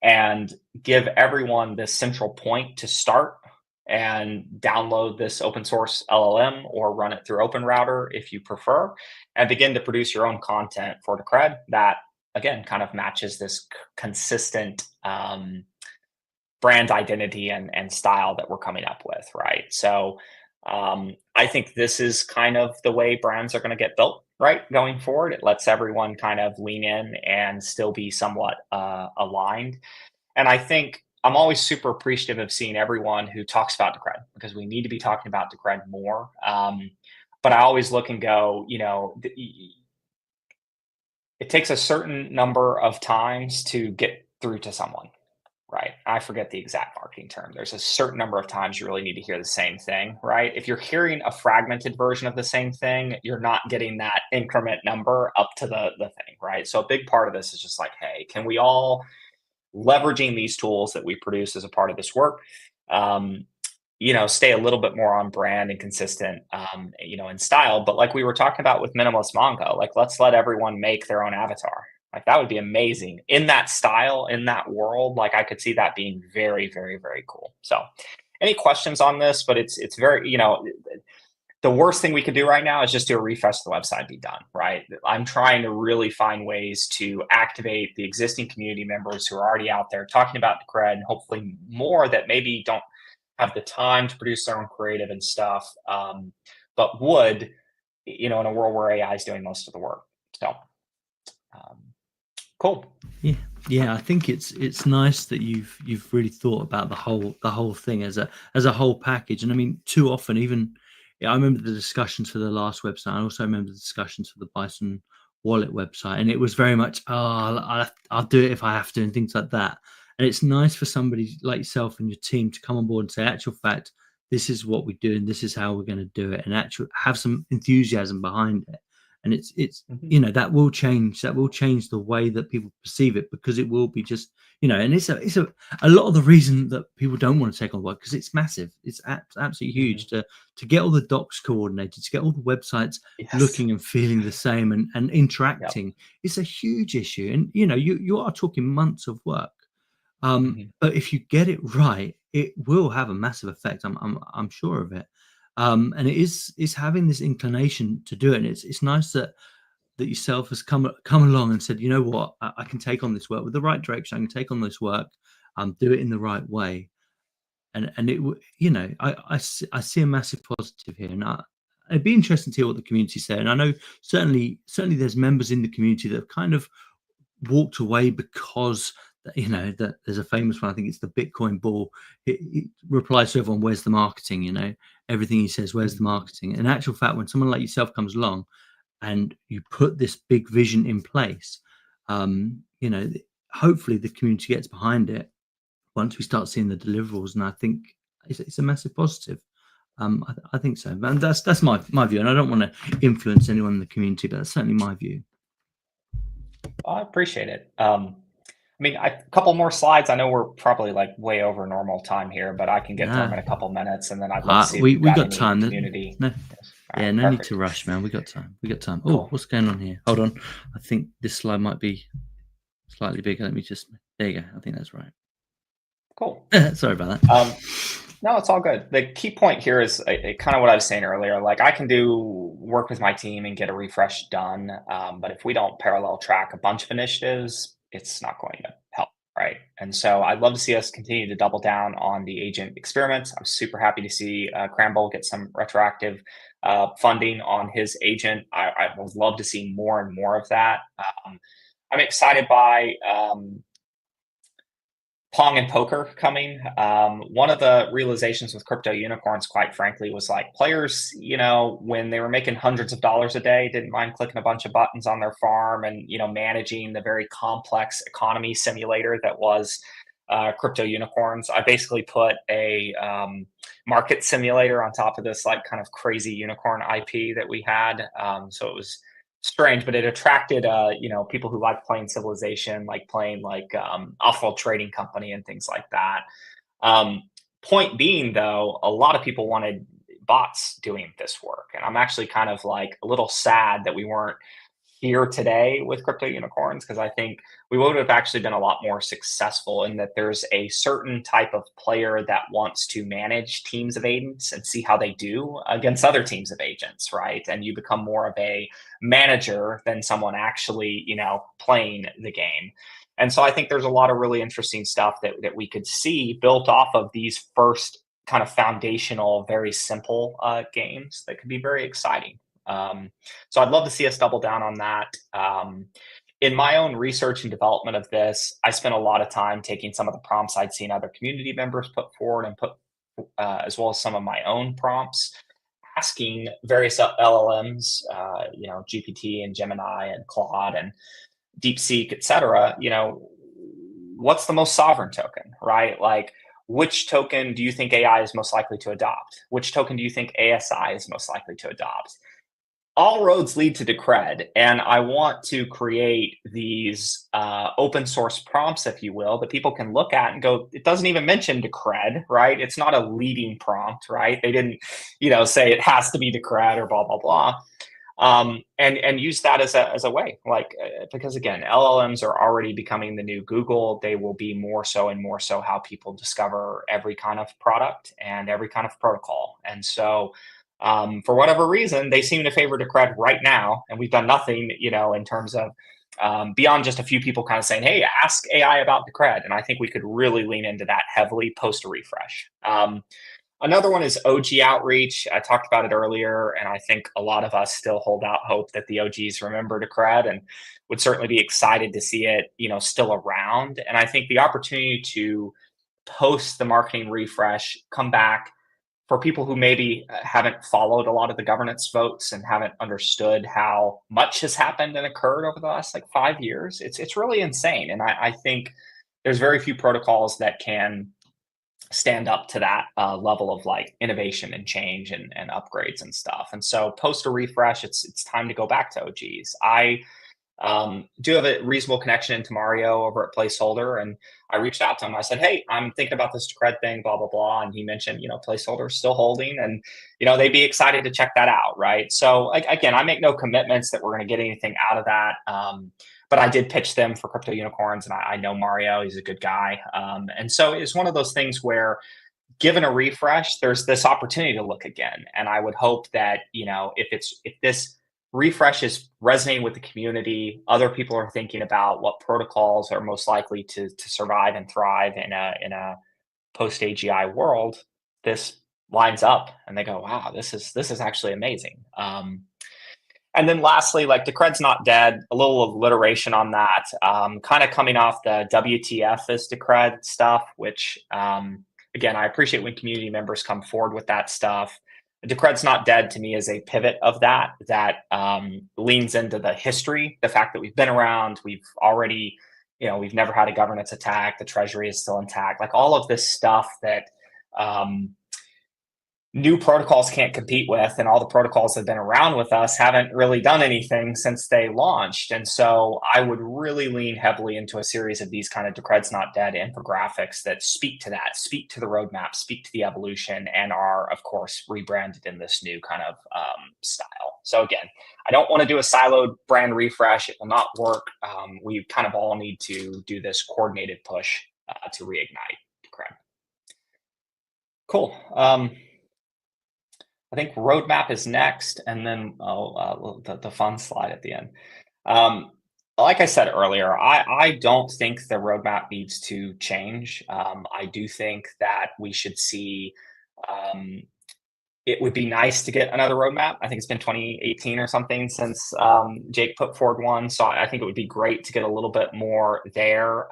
and give everyone this central point to start and download this open source LLM or run it through OpenRouter if you prefer, and begin to produce your own content for Decred that, again, kind of matches this consistent brand identity and style that we're coming up with, right? So I think this is kind of the way brands are going to get built, right, going forward. It lets everyone kind of lean in and still be somewhat aligned. And I think I'm always super appreciative of seeing everyone who talks about Decred, because we need to be talking about Decred more. But I always look and go, you know, it takes a certain number of times to get through to someone. Right. I forget the exact marketing term. There's a certain number of times you really need to hear the same thing, right? If you're hearing a fragmented version of the same thing, you're not getting that increment number up to the thing, right? So a big part of this is just like, hey, can we all, leveraging these tools that we produce as a part of this work, you know, stay a little bit more on brand and consistent, you know, in style. But like we were talking about with minimalist manga, like let's let everyone make their own avatar. Like that would be amazing in that style, in that world. Like I could see that being very, very, very cool. So any questions on this? But it's very, you know, the worst thing we could do right now is just do a refresh of the website, be done, right? I'm trying to really find ways to activate the existing community members who are already out there talking about Decred, and hopefully more that maybe don't have the time to produce their own creative and stuff, but would, you know, in a world where AI is doing most of the work. So cool. Yeah, I think it's nice that you've really thought about the whole thing as a whole package. And I mean, too often, even I remember the discussions for the last website. I also remember the discussions for the Bison Wallet website, and it was very much, I'll do it if I have to, and things like that. And it's nice for somebody like yourself and your team to come on board and say, actual fact, this is what we do, and this is how we're going to do it, and actually have some enthusiasm behind it. And it's you know, that will change the way that people perceive it, because it will be just, you know, and it's a lot of the reason that people don't want to take on work, because it's massive. It's absolutely huge to get all the docs coordinated, to get all the websites looking and feeling the same and interacting. It's a huge issue, and you know, you are talking months of work. But if you get it right, it will have a massive effect. I'm sure of it. And it is having this inclination to do it. And it's nice that yourself has come along and said, you know what, I can take on this work with the right direction. I can take on this work, do it in the right way. And it, you know, I see a massive positive here. And it'd be interesting to hear what the community say. And I know certainly there's members in the community that have kind of walked away because, you know, that there's a famous one, I think it's the Bitcoin bull. He replies to everyone, where's the marketing? You know, everything he says, where's the marketing? In actual fact, when someone like yourself comes along and you put this big vision in place, you know, hopefully the community gets behind it once we start seeing the deliverables. And I think it's a massive positive. I think so, and that's my view, and I don't want to influence anyone in the community, but that's certainly my view. I appreciate it. I mean, a couple more slides. I know we're probably like way over normal time here, but I can get through them in a couple minutes, and then I'd love to see if we we've got got any time. community. No, All yeah, right, no perfect. need to rush, man. We got time. Oh, Cool. what's going on here? Hold on. I think this slide might be slightly bigger. Let me just. There you go. I think that's right. Cool. Sorry about that. No, it's all good. The key point here is kind of what I was saying earlier. Like I can do work with my team and get a refresh done, but if we don't parallel track a bunch of initiatives, it's not going to help, right? And so I'd love to see us continue to double down on the agent experiments. I'm super happy to see Cramble get some retroactive funding on his agent. I would love to see more and more of that. I'm excited by Pong and poker coming. One of the realizations with crypto unicorns, quite frankly, was like players, when they were making hundreds of dollars a day, didn't mind clicking a bunch of buttons on their farm and, managing the very complex economy simulator that was crypto unicorns. I basically put a market simulator on top of this like kind of crazy unicorn IP that we had. So it was strange, but it attracted people who like playing Civilization, like playing like Offworld Trading Company and things like that. Point being, though, a lot of people wanted bots doing this work, and I'm actually kind of like a little sad that we weren't here today with crypto unicorns, because I think we would have actually been a lot more successful in that there's a certain type of player that wants to manage teams of agents and see how they do against other teams of agents, right? And you become more of a manager than someone actually, playing the game. And so I think there's a lot of really interesting stuff that we could see built off of these first kind of foundational, very simple games that could be very exciting. So I'd love to see us double down on that. In my own research and development of this, I spent a lot of time taking some of the prompts I'd seen other community members put forward and put, as well as some of my own prompts, asking various LLMs, GPT and Gemini and Claude and DeepSeek, et cetera, what's the most sovereign token, right? Like, which token do you think AI is most likely to adopt? Which token do you think ASI is most likely to adopt? All roads lead to Decred, and I want to create these open source prompts, if you will, that people can look at and go, it doesn't even mention Decred, right? It's not a leading prompt, right? They didn't, say it has to be Decred or blah, blah, blah. And use that as a way, like, because again, LLMs are already becoming the new Google. They will be more so and more so how people discover every kind of product and every kind of protocol. And so, for whatever reason, they seem to favor Decred right now, and we've done nothing, in terms of beyond just a few people kind of saying, "Hey, ask AI about Decred," and I think we could really lean into that heavily post a refresh. Another one is OG outreach. I talked about it earlier, and I think a lot of us still hold out hope that the OGs remember Decred and would certainly be excited to see it, still around. And I think the opportunity to post the marketing refresh, come back, for people who maybe haven't followed a lot of the governance votes and haven't understood how much has happened and occurred over the last like 5 years, it's really insane. And I think there's very few protocols that can stand up to that level of like innovation and change and upgrades and stuff. And so post a refresh, it's time to go back to OGs. I do have a reasonable connection into Mario over at Placeholder, and I reached out to him. I said, "Hey, I'm thinking about this Decred thing, blah blah blah," and he mentioned, Placeholder still holding, and they'd be excited to check that out, right? So again, I make no commitments that we're going to get anything out of that, but I did pitch them for crypto unicorns, and I know Mario; he's a good guy, and so it's one of those things where, given a refresh, there's this opportunity to look again, and I would hope that if this refresh is resonating with the community, other people are thinking about what protocols are most likely to survive and thrive in a post AGI world, this lines up and they go, wow, this is actually amazing. And then lastly, like Decred's not dead, a little alliteration on that, kind of coming off the WTF is Decred stuff, which again, I appreciate when community members come forward with that stuff. Decred's not dead to me is a pivot of that leans into the history, the fact that we've been around, we've already, we've never had a governance attack, the treasury is still intact, like all of this stuff that new protocols can't compete with, and all the protocols that have been around with us haven't really done anything since they launched. And so I would really lean heavily into a series of these kind of Decred's Not Dead infographics that speak to that, speak to the roadmap, speak to the evolution, and are, of course, rebranded in this new kind of style. So again, I don't want to do a siloed brand refresh. It will not work. We kind of all need to do this coordinated push to reignite Decred. Cool. I think roadmap is next, and then the fun slide at the end. Like I said earlier, I don't think the roadmap needs to change. I do think that we should see. It would be nice to get another roadmap. I think it's been 2018 or something since Jake put forward one. So I think it would be great to get a little bit more there.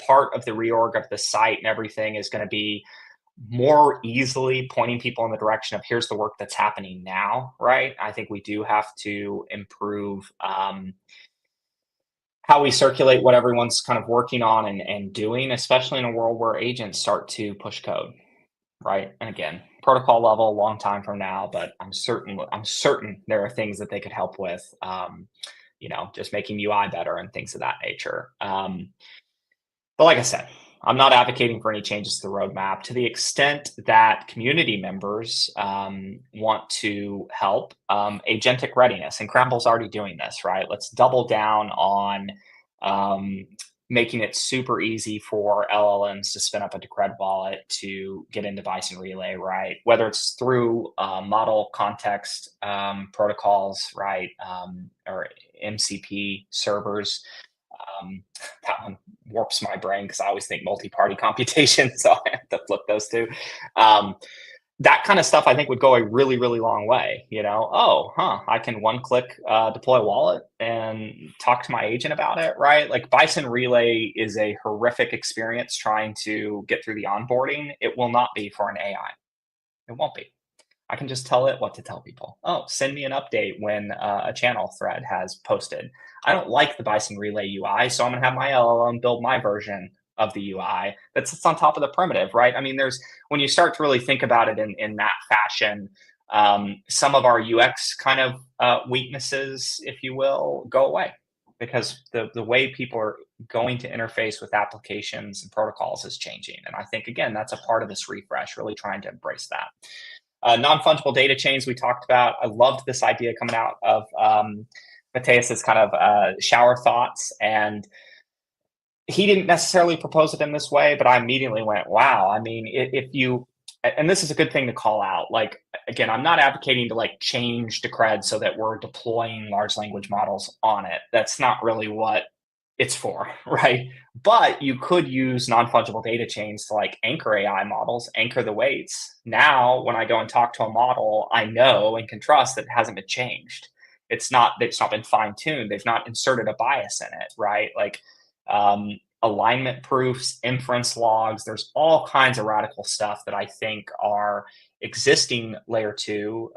Part of the reorg of the site and everything is going to be more easily pointing people in the direction of here's the work that's happening now, right? I think we do have to improve how we circulate what everyone's kind of working on and doing, especially in a world where agents start to push code, right? And again, protocol level, long time from now, but I'm certain there are things that they could help with, just making UI better and things of that nature. But like I said, I'm not advocating for any changes to the roadmap. To the extent that community members want to help, agentic readiness, and Crample's already doing this, right? Let's double down on making it super easy for LLMs to spin up a Decred wallet to get into Bison Relay, right? Whether it's through model context protocols, right, or MCP servers. That one warps my brain because I always think multi-party computation, so I have to flip those two. That kind of stuff I think would go a really, really long way. I can one-click deploy wallet and talk to my agent about it, right? Like Bison Relay is a horrific experience trying to get through the onboarding. It will not be for an AI. It won't be. I can just tell it what to tell people. Oh, send me an update when a channel thread has posted. I don't like the Bison Relay UI, so I'm going to have my LLM build my version of the UI that sits on top of the primitive, right? I mean, when you start to really think about it in that fashion, some of our UX kind of weaknesses, if you will, go away because the way people are going to interface with applications and protocols is changing. And I think, again, that's a part of this refresh, really trying to embrace that. Non-fungible data chains we talked about. I loved this idea coming out of Matthias's kind of shower thoughts, and he didn't necessarily propose it in this way, but I immediately went, wow. I mean, if you, and this is a good thing to call out, like, again, I'm not advocating to like change Decred so that we're deploying large language models on it. That's not really what it's for, right? But you could use non-fungible data chains to like anchor AI models, anchor the weights. Now, when I go and talk to a model, I know and can trust that it hasn't been changed. It's not been fine-tuned. They've not inserted a bias in it, right? Like alignment proofs, inference logs. There's all kinds of radical stuff that I think are existing layer 2,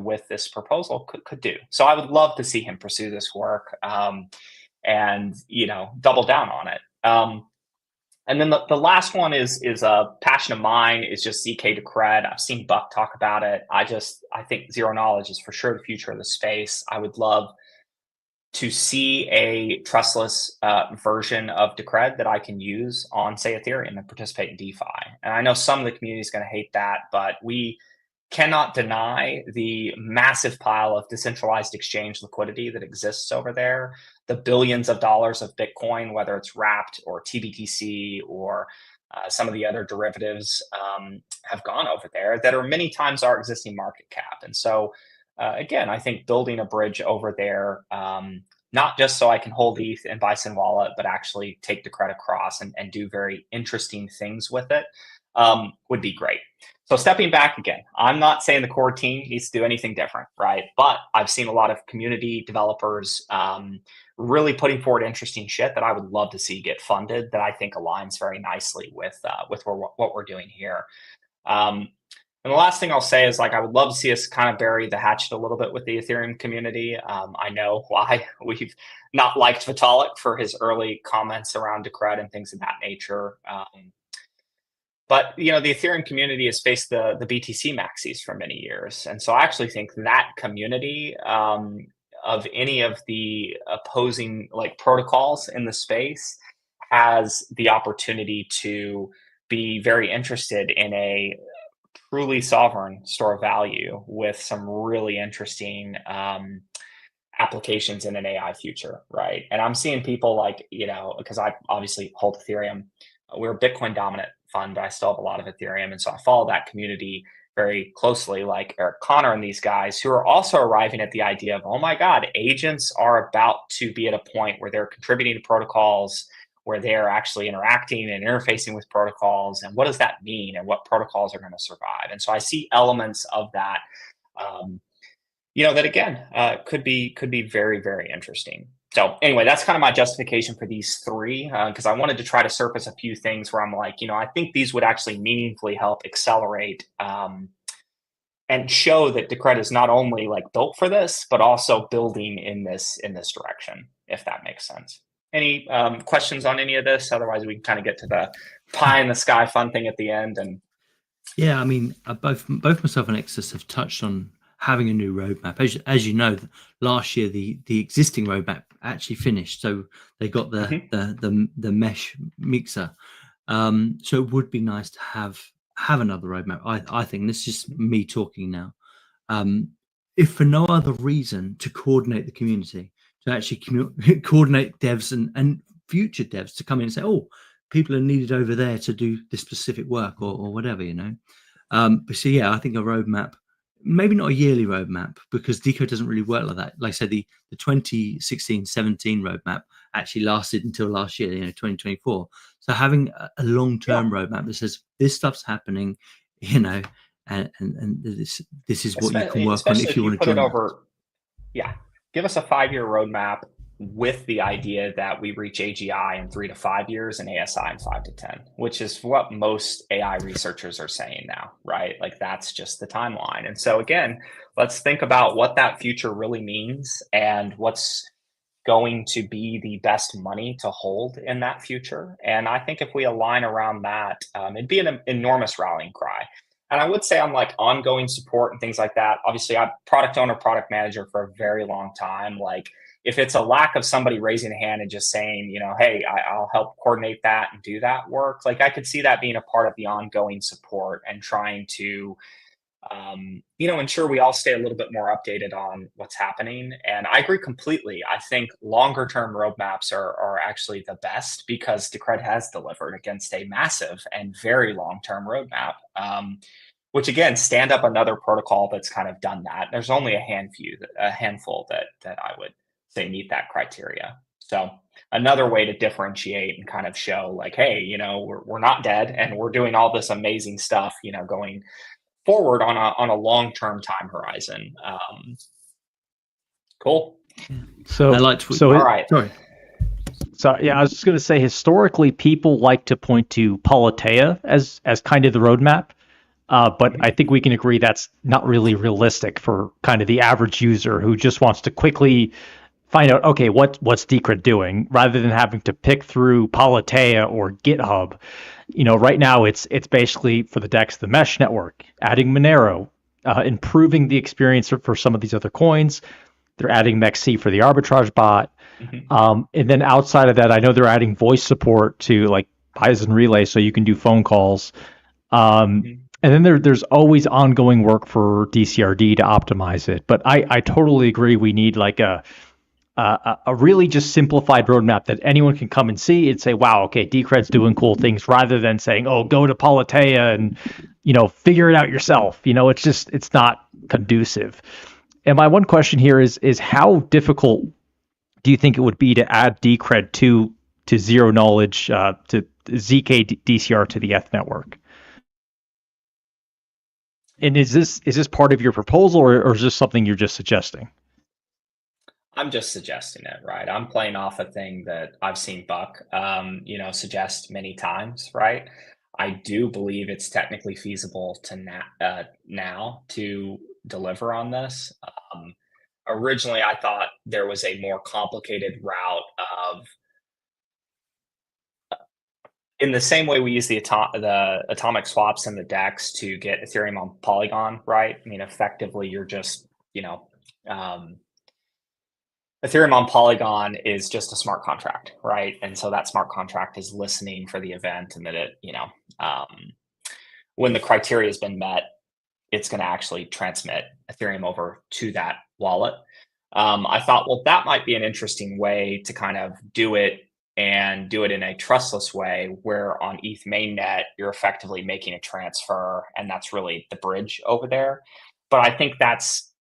with this proposal could do. So I would love to see him pursue this work. And double down on it. And then the last one is a passion of mine, is just ZK Decred. I've seen Buck talk about it. I think zero knowledge is for sure the future of the space. I would love to see a trustless version of Decred that I can use on, say, Ethereum and participate in DeFi. And I know some of the community is going to hate that, but we cannot deny the massive pile of decentralized exchange liquidity that exists over there, the billions of dollars of Bitcoin, whether it's wrapped or TBTC or some of the other derivatives have gone over there that are many times our existing market cap. And so, again, I think building a bridge over there, not just so I can hold ETH in Bison Wallet, but actually take Decred across and do very interesting things with it would be great. So stepping back again, I'm not saying the core team needs to do anything different, right? But I've seen a lot of community developers really putting forward interesting shit that I would love to see get funded, that I think aligns very nicely with what we're doing here. And the last thing I'll say is, like, I would love to see us kind of bury the hatchet a little bit with the Ethereum community. I know why we've not liked Vitalik for his early comments around Decred and things of that nature. But the Ethereum community has faced the BTC maxis for many years, and so I actually think that community of any of the opposing like protocols in the space has the opportunity to be very interested in a truly sovereign store of value with some really interesting applications in an AI future, right? And I'm seeing people like, because I obviously hold Ethereum. We're a Bitcoin dominant fund, but I still have a lot of Ethereum. And so I follow that community very closely, like Eric Connor and these guys who are also arriving at the idea of, oh my God, agents are about to be at a point where they're contributing to protocols, where they're actually interacting and interfacing with protocols. And what does that mean? And what protocols are going to survive? And so I see elements of that, that again, could be very, very interesting. So anyway, that's kind of my justification for these three, because I wanted to try to surface a few things where I'm like, I think these would actually meaningfully help accelerate and show that Decred is not only like built for this, but also building in this direction, if that makes sense. Any questions on any of this? Otherwise, we can kind of get to the pie in the sky fun thing at the end. And yeah, I mean, both myself and Exodus have touched on having a new roadmap. As you know, last year the existing roadmap actually finished, so they got the mesh mixer. So it would be nice to have another roadmap. I think this is just me talking now. If for no other reason, to coordinate the community, to actually coordinate devs and future devs to come in and say, oh, people are needed over there to do this specific work or whatever, But so yeah, I think a roadmap. Maybe not a yearly roadmap, because Decode doesn't really work like that. Like I said, the 2016-17 roadmap actually lasted until last year, 2024. So having a long-term roadmap that says this stuff's happening, and this is what you can work on if you want to join over. Yeah, give us a 5-year roadmap with the idea that we reach AGI in 3 to 5 years and ASI in 5 to 10, which is what most AI researchers are saying now, right? Like that's just the timeline. And so again, let's think about what that future really means and what's going to be the best money to hold in that future. And I think if we align around that, it'd be an enormous rallying cry. And I would say on like ongoing support and things like that, obviously I'm product owner, product manager for a very long time. Like if it's a lack of somebody raising a hand and just saying, hey, I'll help coordinate that and do that work, like I could see that being a part of the ongoing support and trying to, ensure we all stay a little bit more updated on what's happening. And I agree completely. I think longer term roadmaps are actually the best, because Decred has delivered against a massive and very long term roadmap. Which again, stand up another protocol that's kind of done that. There's only a handful that I would say meet that criteria. So another way to differentiate and kind of show like, hey, we're not dead and we're doing all this amazing stuff, going forward on a long-term time horizon. Cool. So I liked all right. Sorry. So yeah, I was just going to say, historically, people like to point to Politeia as kind of the roadmap. But I think we can agree that's not really realistic for kind of the average user who just wants to quickly find out, okay, what's Decred doing, rather than having to pick through Politeia or GitHub. Right now it's basically for the DEX, the mesh network, adding Monero, improving the experience for some of these other coins. They're adding MEXC for the arbitrage bot. And then outside of that, I know they're adding voice support to like Bison Relay, so you can do phone calls. And then there's always ongoing work for DCRD to optimize it. But I totally agree. We need like a really just simplified roadmap that anyone can come and see and say, wow, okay, Decred's doing cool things, rather than saying, oh, go to Politeia and, figure it out yourself. It's not conducive. And my one question here is how difficult do you think it would be to add Decred to zero knowledge, to ZK DCR to the ETH network? And is this part of your proposal, or is this something you're just suggesting? I'm just suggesting it, right? I'm playing off a thing that I've seen Buck, suggest many times, right? I do believe it's technically feasible to now to deliver on this. Originally, I thought there was a more complicated route of in the same way we use the atomic swaps and the DEX to get Ethereum on Polygon, right? I mean, effectively, you're just, Ethereum on Polygon is just a smart contract, right? And so that smart contract is listening for the event, and that it, when the criteria has been met, it's going to actually transmit Ethereum over to that wallet. I thought, well, that might be an interesting way to kind of do it, and do it in a trustless way, where on ETH mainnet, you're effectively making a transfer, and that's really the bridge over there. But I think that's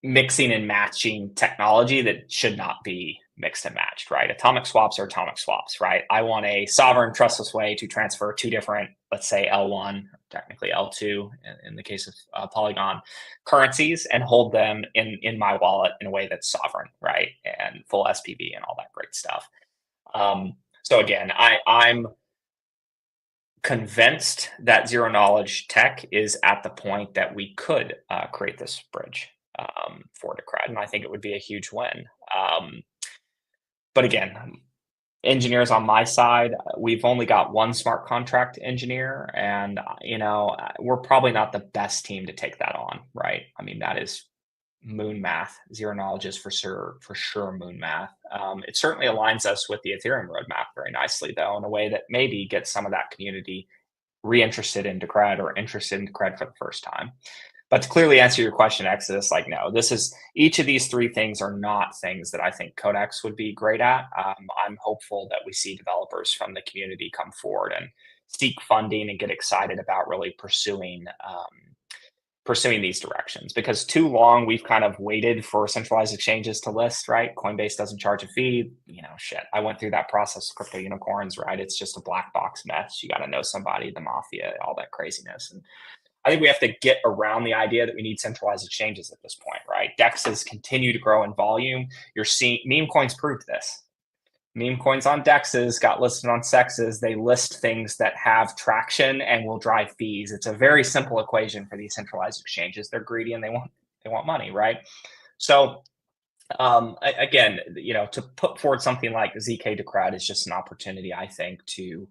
mixing and matching technology that should not be mixed and matched, right? Atomic swaps are atomic swaps, right? I want a sovereign trustless way to transfer two different, let's say L1, technically L2 in the case of Polygon currencies, and hold them in my wallet in a way that's sovereign, right? And full SPV and all that great stuff. So again, I'm convinced that zero knowledge tech is at the point that we could create this bridge for Decred, and I think it would be a huge win. But again, engineers on my side, we've only got one smart contract engineer, and we're probably not the best team to take that on, right? I mean, that is moon math. Zero knowledge is for sure moon math. It certainly aligns us with the Ethereum roadmap very nicely, though, in a way that maybe gets some of that community reinterested in Decred, or interested in Decred for the first time. But to clearly answer your question, Exodus, no, each of these three things are not things that I think Codex would be great at. I'm hopeful that we see developers from the community come forward and seek funding and get excited about really pursuing these directions, because too long we've kind of waited for centralized exchanges to list, right? Coinbase doesn't charge a fee. Shit. I went through that process with crypto unicorns, right? It's just a black box mess. You got to know somebody, the mafia, all that craziness. And I think we have to get around the idea that we need centralized exchanges at this point, right? DEXs continue to grow in volume. You're seeing meme coins proved this. Meme coins on DEXs got listed on SEXs. They list things that have traction and will drive fees. It's a very simple equation for these centralized exchanges. They're greedy and they want money, right? So again, to put forward something like ZK Decred is just an opportunity, I think, to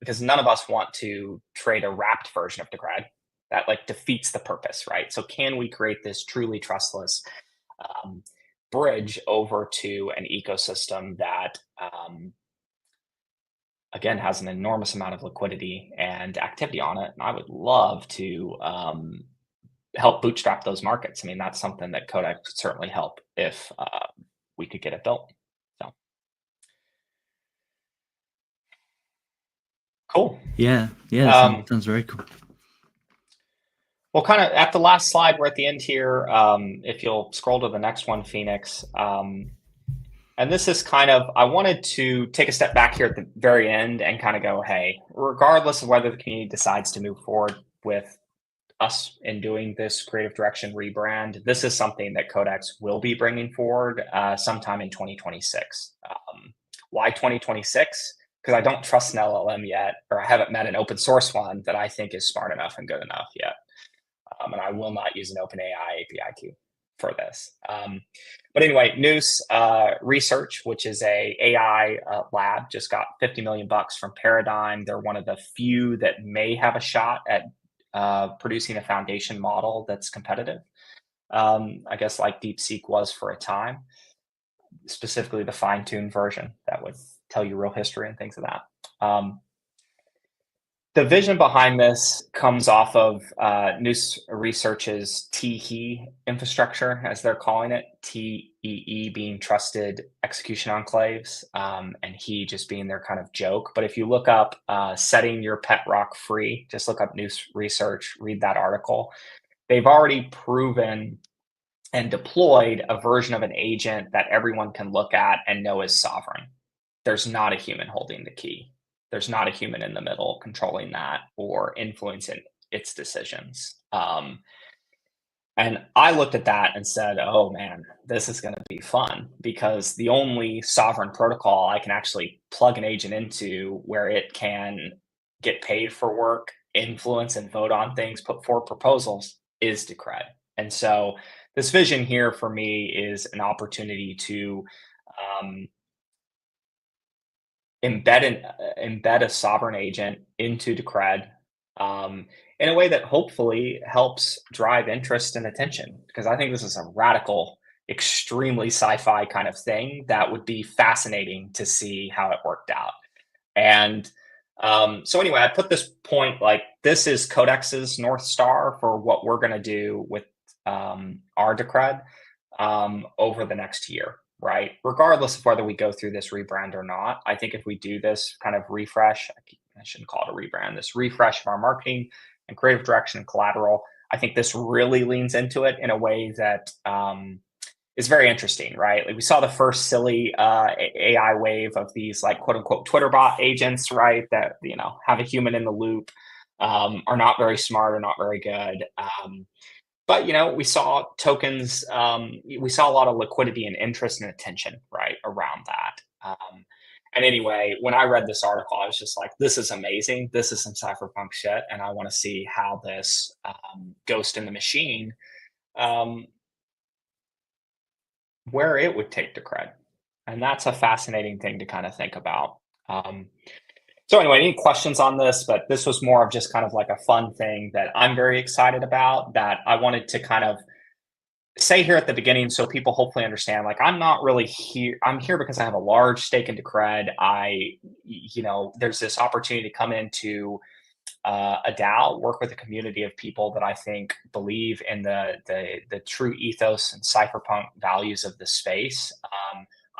because none of us want to trade a wrapped version of Decred. That defeats the purpose, right? So can we create this truly trustless bridge over to an ecosystem that again has an enormous amount of liquidity and activity on it? And I would love to help bootstrap those markets. I mean, that's something that Codex could certainly help if we could get it built. So cool. Yeah, sounds very cool. Well, kind of at the last slide, we're at the end here. If you'll scroll to the next one, Phoenix. And this is kind of, I wanted to take a step back here at the very end and kind of go, hey, regardless of whether the community decides to move forward with us in doing this creative direction rebrand, this is something that Codex will be bringing forward sometime in 2026. Why 2026? Because I don't trust an LLM yet, or I haven't met an open source one that I think is smart enough and good enough yet. And I will not use an OpenAI API key for this. But anyway, Noose Research, which is a AI lab, just got $50 million from Paradigm. They're one of the few that may have a shot at producing a foundation model that's competitive. I guess like DeepSeek was for a time, specifically the fine-tuned version that would tell you real history and things of that. The vision behind this comes off of Noose Research's TEE infrastructure, as they're calling it, TEE being trusted execution enclaves, and he just being their kind of joke. But if you look up setting your pet rock free, just look up Noose Research, read that article. They've already proven and deployed a version of an agent that everyone can look at and know is sovereign. There's not a human holding the key. There's not a human in the middle controlling that or influencing its decisions. And I looked at that and said, oh man, this is going to be fun, because the only sovereign protocol I can actually plug an agent into where it can get paid for work, influence and vote on things, put forward proposals, is Decred. And so this vision here for me is an opportunity to embed a sovereign agent into Decred in a way that hopefully helps drive interest and attention. Because I think this is a radical, extremely sci-fi kind of thing that would be fascinating to see how it worked out. And so anyway, I put this point like this is Codex's North Star for what we're going to do with our Decred over the next year, right? Regardless of whether we go through this rebrand or not, I think if we do this kind of refresh, I shouldn't call it a rebrand, this refresh of our marketing and creative direction and collateral, I think this really leans into it in a way that is very interesting, right? Like we saw the first silly AI wave of these like quote unquote Twitter bot agents, right? That, you know, have a human in the loop, are not very smart or not very good. But you know, we saw tokens, we saw a lot of liquidity and interest and attention, right, around that. And anyway, when I read this article, I was just like, this is amazing. This is some cypherpunk shit. And I want to see how this Ghost in the Machine, where it would take Decred. And that's a fascinating thing to kind of think about. So anyway, any questions on this? But this was more of just kind of like a fun thing that I'm very excited about that I wanted to kind of say here at the beginning so people hopefully understand, like, I'm not really here. I'm here because I have a large stake into Cred. You know, there's this opportunity to come into a DAO, work with a community of people that I think believe in the true ethos and cypherpunk values of the space.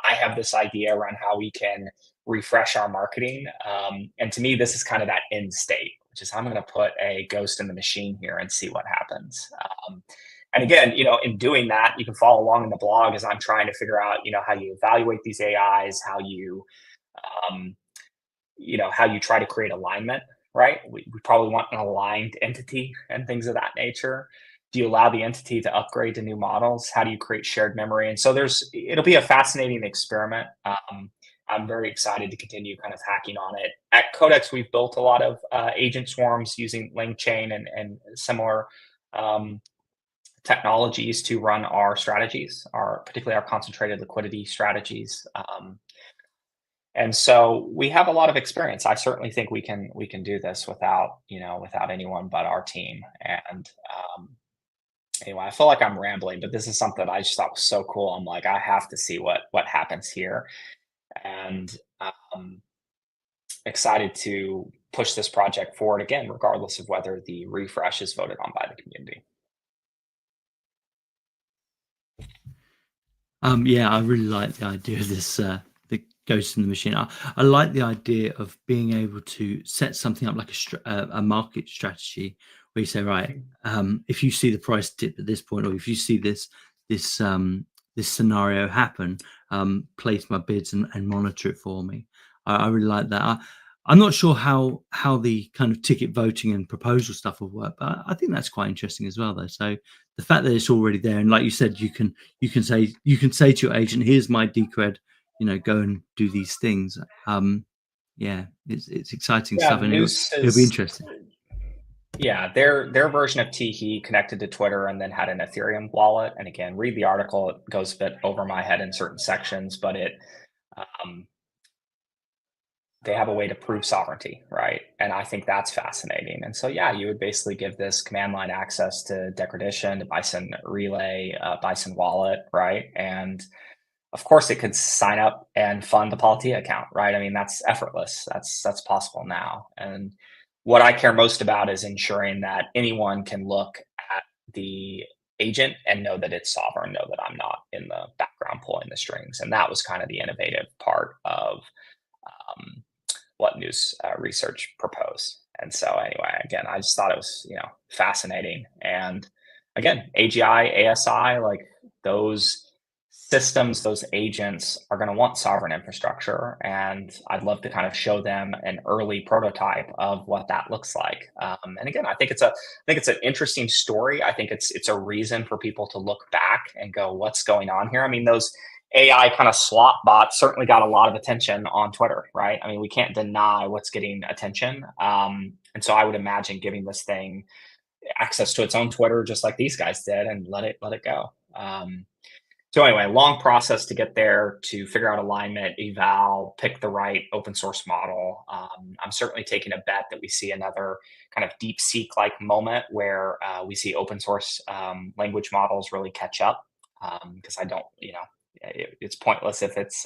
I have this idea around how we can refresh our marketing. And to me, this is kind of that end state, which is I'm going to put a Ghost in the Machine here and see what happens. And again, you know, in doing that, you can follow along in the blog as I'm trying to figure out, you know, how you evaluate these AIs, how you, you know, how you try to create alignment, right? We probably want an aligned entity and things of that nature. Do you allow the entity to upgrade to new models? How do you create shared memory? And so it'll be a fascinating experiment. I'm very excited to continue kind of hacking on it. At Codex, we've built a lot of agent swarms using LangChain and similar technologies to run our strategies, particularly our concentrated liquidity strategies. And so we have a lot of experience. I certainly think we can do this without anyone but our team. And anyway, I feel like I'm rambling, but this is something I just thought was so cool. I'm like, I have to see what happens here. And excited to push this project forward again, regardless of whether the refresh is voted on by the community. Yeah, I really like the idea of this, the Ghost in the Machine. I like the idea of being able to set something up like a market strategy where you say, right, if you see the price dip at this point, or if you see this scenario happen, place my bids and monitor it for me. I really like that. I'm not sure how the kind of ticket voting and proposal stuff will work, but I think that's quite interesting as well, though. So the fact that it's already there, and like you said, you can say to your agent, "Here's my Decred, you know, go and do these things." Yeah, it's exciting stuff, and it'll be interesting. Yeah, their version of Teehee connected to Twitter and then had an Ethereum wallet. And again, read the article; it goes a bit over my head in certain sections, but they have a way to prove sovereignty, right? And I think that's fascinating. And so, yeah, you would basically give this command line access to Decredition, to Bison Relay, Bison Wallet, right? And of course, it could sign up and fund a Politia account, right? I mean, that's effortless. That's possible now. And what I care most about is ensuring that anyone can look at the agent and know that it's sovereign, know that I'm not in the background pulling the strings. And that was kind of the innovative part of what News Research proposed. And so anyway, again, I just thought it was, you know, fascinating. And again, AGI, ASI, like those systems, those agents are going to want sovereign infrastructure. And I'd love to kind of show them an early prototype of what that looks like. And again, I think it's an interesting story. I think it's a reason for people to look back and go, what's going on here? I mean, those AI kind of slot bots certainly got a lot of attention on Twitter, right? I mean, we can't deny what's getting attention. And so I would imagine giving this thing access to its own Twitter, just like these guys did, and let it go. So anyway, long process to get there, to figure out alignment, eval, pick the right open source model. I'm certainly taking a bet that we see another kind of DeepSeek like moment where we see open source language models really catch up. Because I don't, it's pointless if it's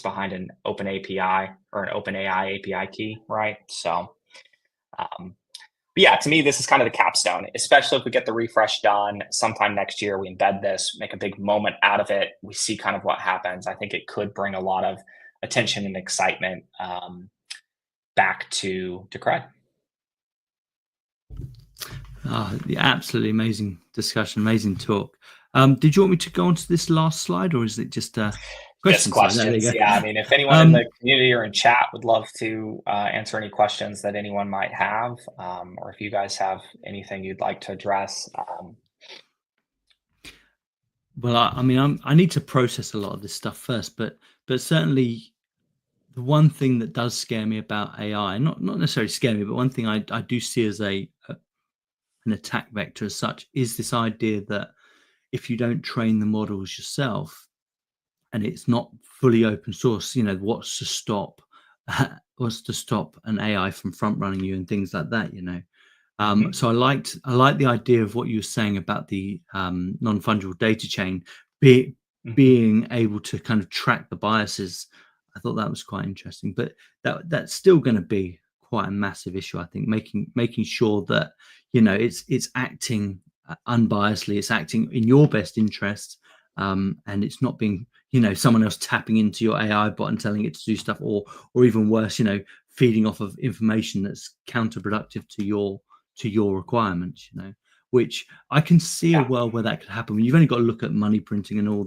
behind an open API or an open AI API key, right? So but yeah, to me, this is kind of the capstone, especially if we get the refresh done sometime next year. We embed this, make a big moment out of it. We see kind of what happens. I think it could bring a lot of attention and excitement back to CRUD. Absolutely amazing discussion, amazing talk. Did you want me to go on to this last slide, or is it just questions? Yeah, I mean, if anyone in the community or in chat would love to answer any questions that anyone might have, or if you guys have anything you'd like to address. Well, I mean, I need to process a lot of this stuff first, but certainly the one thing that does scare me about AI, not necessarily scare me, but one thing I do see as an attack vector as such, is this idea that if you don't train the models yourself and it's not fully open source, what's to stop an AI from front running you and things like that, So I like the idea of what you were saying about the non-fungible data chain being able to kind of track the biases. I thought that was quite interesting, but that's still going to be quite a massive issue. I think making sure that it's acting unbiasedly, it's acting in your best interest, and it's not being someone else tapping into your AI bot and telling it to do stuff, or even worse, feeding off of information that's counterproductive to your requirements, which I can see a world where that could happen. You've only got to look at money printing and all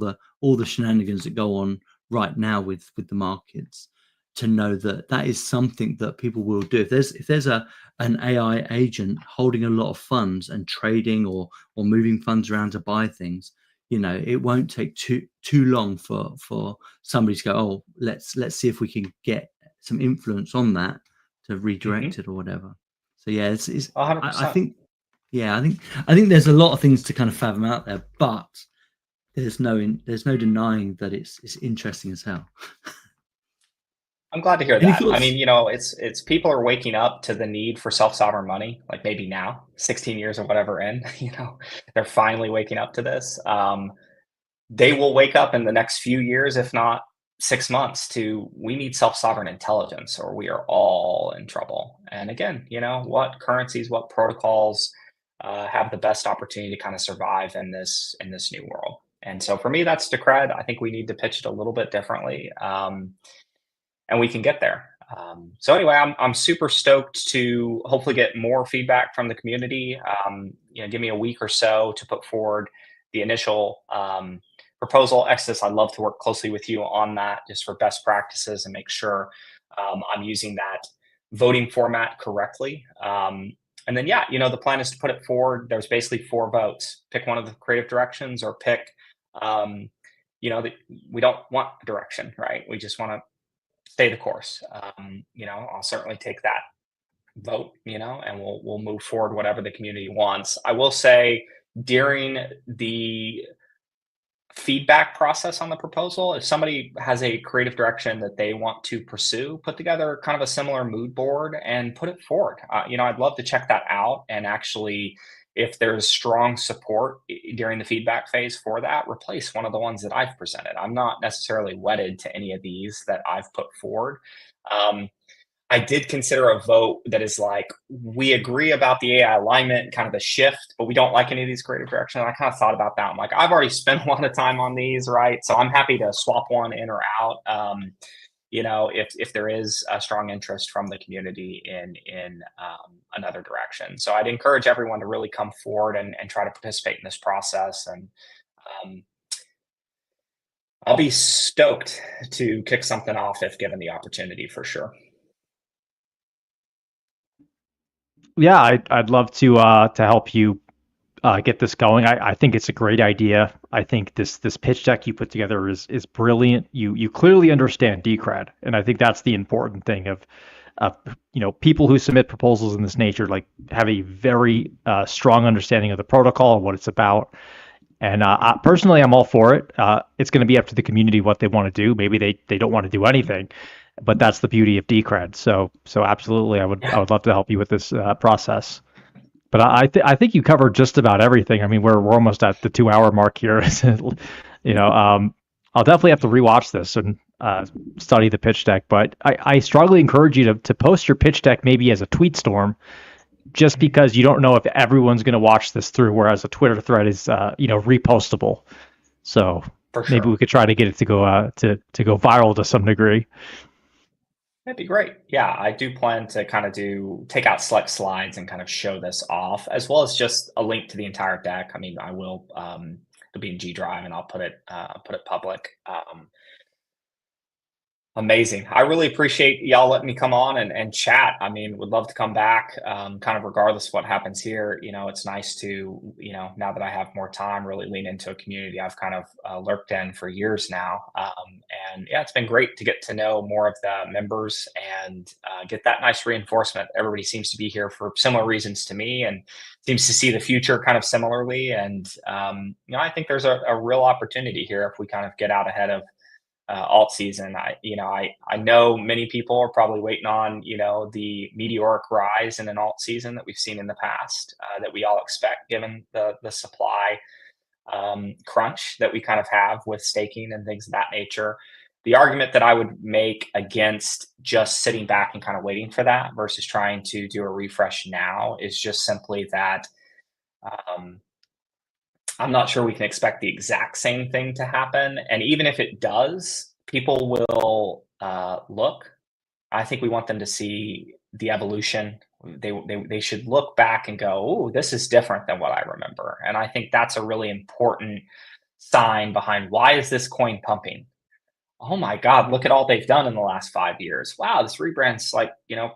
the shenanigans that go on right now with the markets to know that is something that people will do. If there's an AI agent holding a lot of funds and trading or moving funds around to buy things, it won't take too long for somebody to go, oh, let's see if we can get some influence on that to redirect it or whatever. So yeah, it's 100%. I think there's a lot of things to kind of fathom out there, but there's no denying that it's interesting as hell. I'm glad to hear that. I mean, it's people are waking up to the need for self-sovereign money, like maybe now, 16 years or whatever in, they're finally waking up to this. They will wake up in the next few years, if not 6 months, to we need self-sovereign intelligence or we are all in trouble. And again, what currencies, what protocols have the best opportunity to kind of survive in this new world. And so for me, that's Decred. I think we need to pitch it a little bit differently. And we can get there. So anyway, I'm super stoked to hopefully get more feedback from the community. Give me a week or so to put forward the initial proposal. Exodus, I'd love to work closely with you on that, just for best practices and make sure I'm using that voting format correctly. And then, the plan is to put it forward. There's basically 4 votes. Pick one of the creative directions, or pick, we don't want a direction, right? We just want to stay the course. I'll certainly take that vote, and we'll move forward whatever the community wants. I will say during the feedback process on the proposal, if somebody has a creative direction that they want to pursue, put together kind of a similar mood board and put it forward. I'd love to check that out, and actually, if there's strong support during the feedback phase for that, replace one of the ones that I've presented. I'm not necessarily wedded to any of these that I've put forward. I did consider a vote that is like, we agree about the AI alignment, kind of the shift, but we don't like any of these creative directions. And I kind of thought about that. I'm like, I've already spent a lot of time on these, right? So I'm happy to swap one in or out. If there is a strong interest from the community in another direction. So I'd encourage everyone to really come forward and try to participate in this process. And I'll be stoked to kick something off if given the opportunity, for sure. Yeah, I'd love to help you get this going. I think it's a great idea. I think this pitch deck you put together is brilliant. You clearly understand Decred, and I think that's the important thing of people who submit proposals in this nature, like, have a very strong understanding of the protocol and what it's about. And personally, I'm all for it. It's going to be up to the community what they want to do. Maybe they don't want to do anything, but that's the beauty of Decred. So absolutely, I would love to help you with this process. But I think you covered just about everything. I mean, we're almost at the 2 hour mark here. I'll definitely have to rewatch this and study the pitch deck. But I strongly encourage you to post your pitch deck maybe as a tweet storm, just because you don't know if everyone's going to watch this through. Whereas a Twitter thread is repostable. So maybe we could try to get it to go to go viral to some degree. That'd be great. Yeah, I do plan to kind of take out select slides and kind of show this off, as well as just a link to the entire deck. I mean, I will it'll be in G Drive, and I'll put it public. Amazing. I really appreciate y'all letting me come on and chat. I mean, would love to come back, kind of regardless of what happens here. It's nice to, now that I have more time, really lean into a community I've kind of lurked in for years now. And yeah, it's been great to get to know more of the members and get that nice reinforcement. Everybody seems to be here for similar reasons to me and seems to see the future kind of similarly. And, I think there's a real opportunity here if we kind of get out ahead of alt season. I know many people are probably waiting on the meteoric rise in an alt season that we've seen in the past, that we all expect given the supply crunch that we kind of have with staking and things of that nature. The argument that I would make against just sitting back and kind of waiting for that versus trying to do a refresh now is just simply that I'm not sure we can expect the exact same thing to happen. And even if it does, people will look. I think we want them to see the evolution. They should look back and go, "Oh, this is different than what I remember." And I think that's a really important sign behind why is this coin pumping? Oh my God, look at all they've done in the last 5 years. Wow, this rebrand's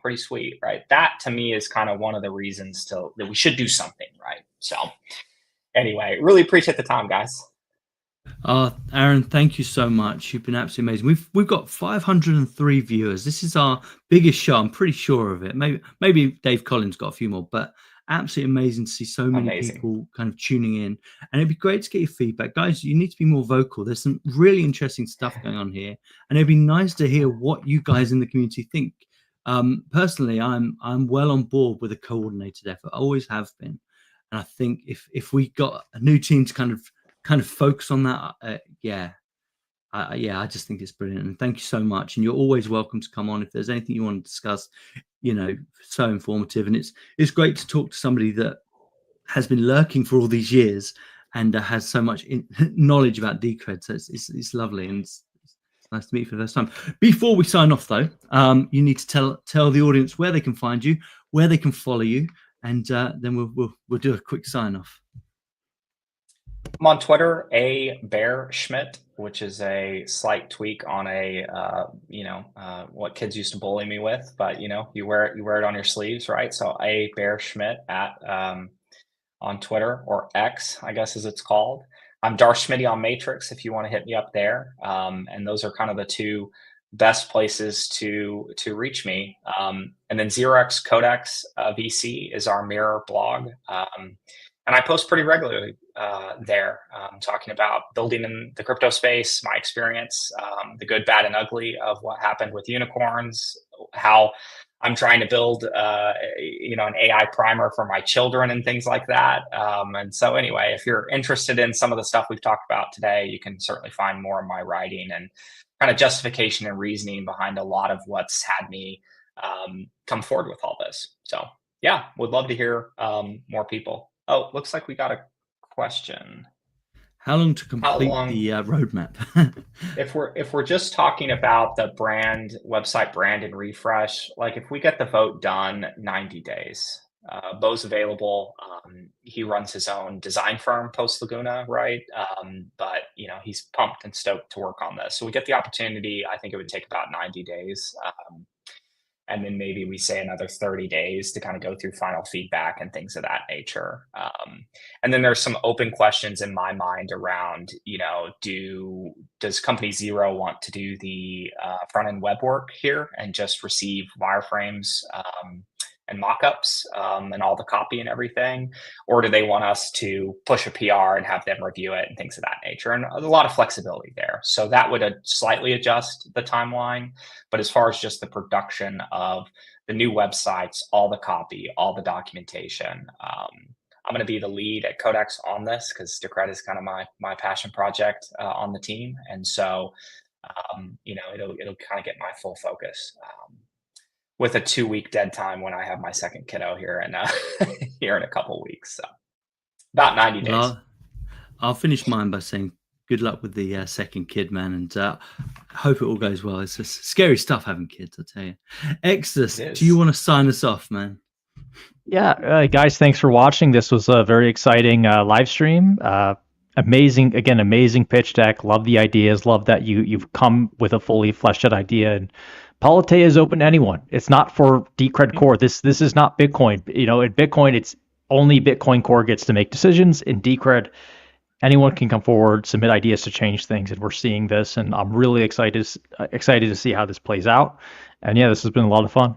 pretty sweet, right? That to me is kind of one of the reasons that we should do something, right? So anyway, really appreciate the time, guys. Aron, thank you so much. You've been absolutely amazing. We've got 503 viewers. This is our biggest show. I'm pretty sure of it. Maybe Dave Collins got a few more, but absolutely amazing to see so many people kind of tuning in. And it'd be great to get your feedback, guys. You need to be more vocal. There's some really interesting stuff going on here, and it'd be nice to hear what you guys in the community think. Personally, I'm well on board with a coordinated effort. I always have been. And I think if we got a new team to kind of focus on that, I just think it's brilliant. And thank you so much. And you're always welcome to come on if there's anything you want to discuss. So informative, and it's great to talk to somebody that has been lurking for all these years and has so much knowledge about Decred. So it's lovely, and it's nice to meet you for the first time. Before we sign off, though, you need to tell the audience where they can find you, where they can follow you. And then we'll do a quick sign off. I'm on Twitter, Beierschmitt, which is a slight tweak on what kids used to bully me with, but you wear it on your sleeves, right? So Beierschmitt on Twitter, or X, I guess as it's called. I'm Darth Schmitty on Matrix if you want to hit me up there. And those are kind of the two best places to reach me. And then 0x Codex VC is our mirror blog. And I post pretty regularly there, talking about building in the crypto space, my experience, the good, bad, and ugly of what happened with unicorns, how I'm trying to build, an AI primer for my children and things like that. And so anyway, if you're interested in some of the stuff we've talked about today, you can certainly find more of my writing and kind of justification and reasoning behind a lot of what's had me come forward with all this. So yeah, would love to hear more people. Oh, looks like we got a question. How long to complete the roadmap? If we're just talking about the website brand and refresh, like if we get the vote done, 90 days. Bo's available. He runs his own design firm, Post Laguna, right? But he's pumped and stoked to work on this. So we get the opportunity. I think it would take about 90 days. And then maybe we say another 30 days to kind of go through final feedback and things of that nature. And then there's some open questions in my mind around, does company zero want to do the front end web work here and just receive wireframes and mock-ups and all the copy and everything, or do they want us to push a PR and have them review it and things of that nature? And a lot of flexibility there. So that would slightly adjust the timeline. But as far as just the production of the new websites, all the copy, all the documentation, I'm going to be the lead at Codex on this because Decred is kind of my passion project on the team. And so, it'll kind of get my full focus with a 2-week dead time when I have my second kiddo here in here in a couple weeks. So about 90 days. Well, I'll finish mine by saying good luck with the second kid, man, and hope it all goes well. It's just scary stuff having kids, I tell you. Exodus, do you want to sign us off, man? Yeah, guys, thanks for watching. This was a very exciting live stream. Amazing pitch deck. Love the ideas. Love that you've come with a fully fleshed out idea. And Politeia is open to anyone. It's not for Decred Core. This is not Bitcoin. In Bitcoin, it's only Bitcoin Core gets to make decisions. In Decred, anyone can come forward, submit ideas to change things, and we're seeing this. And I'm really excited to see how this plays out. And yeah, this has been a lot of fun.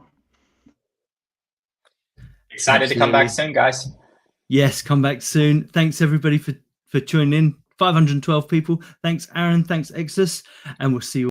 Excited to come back soon, guys. Yes, come back soon. Thanks everybody for tuning in. 512 people. Thanks, Aaron. Thanks, Exodus. And we'll see you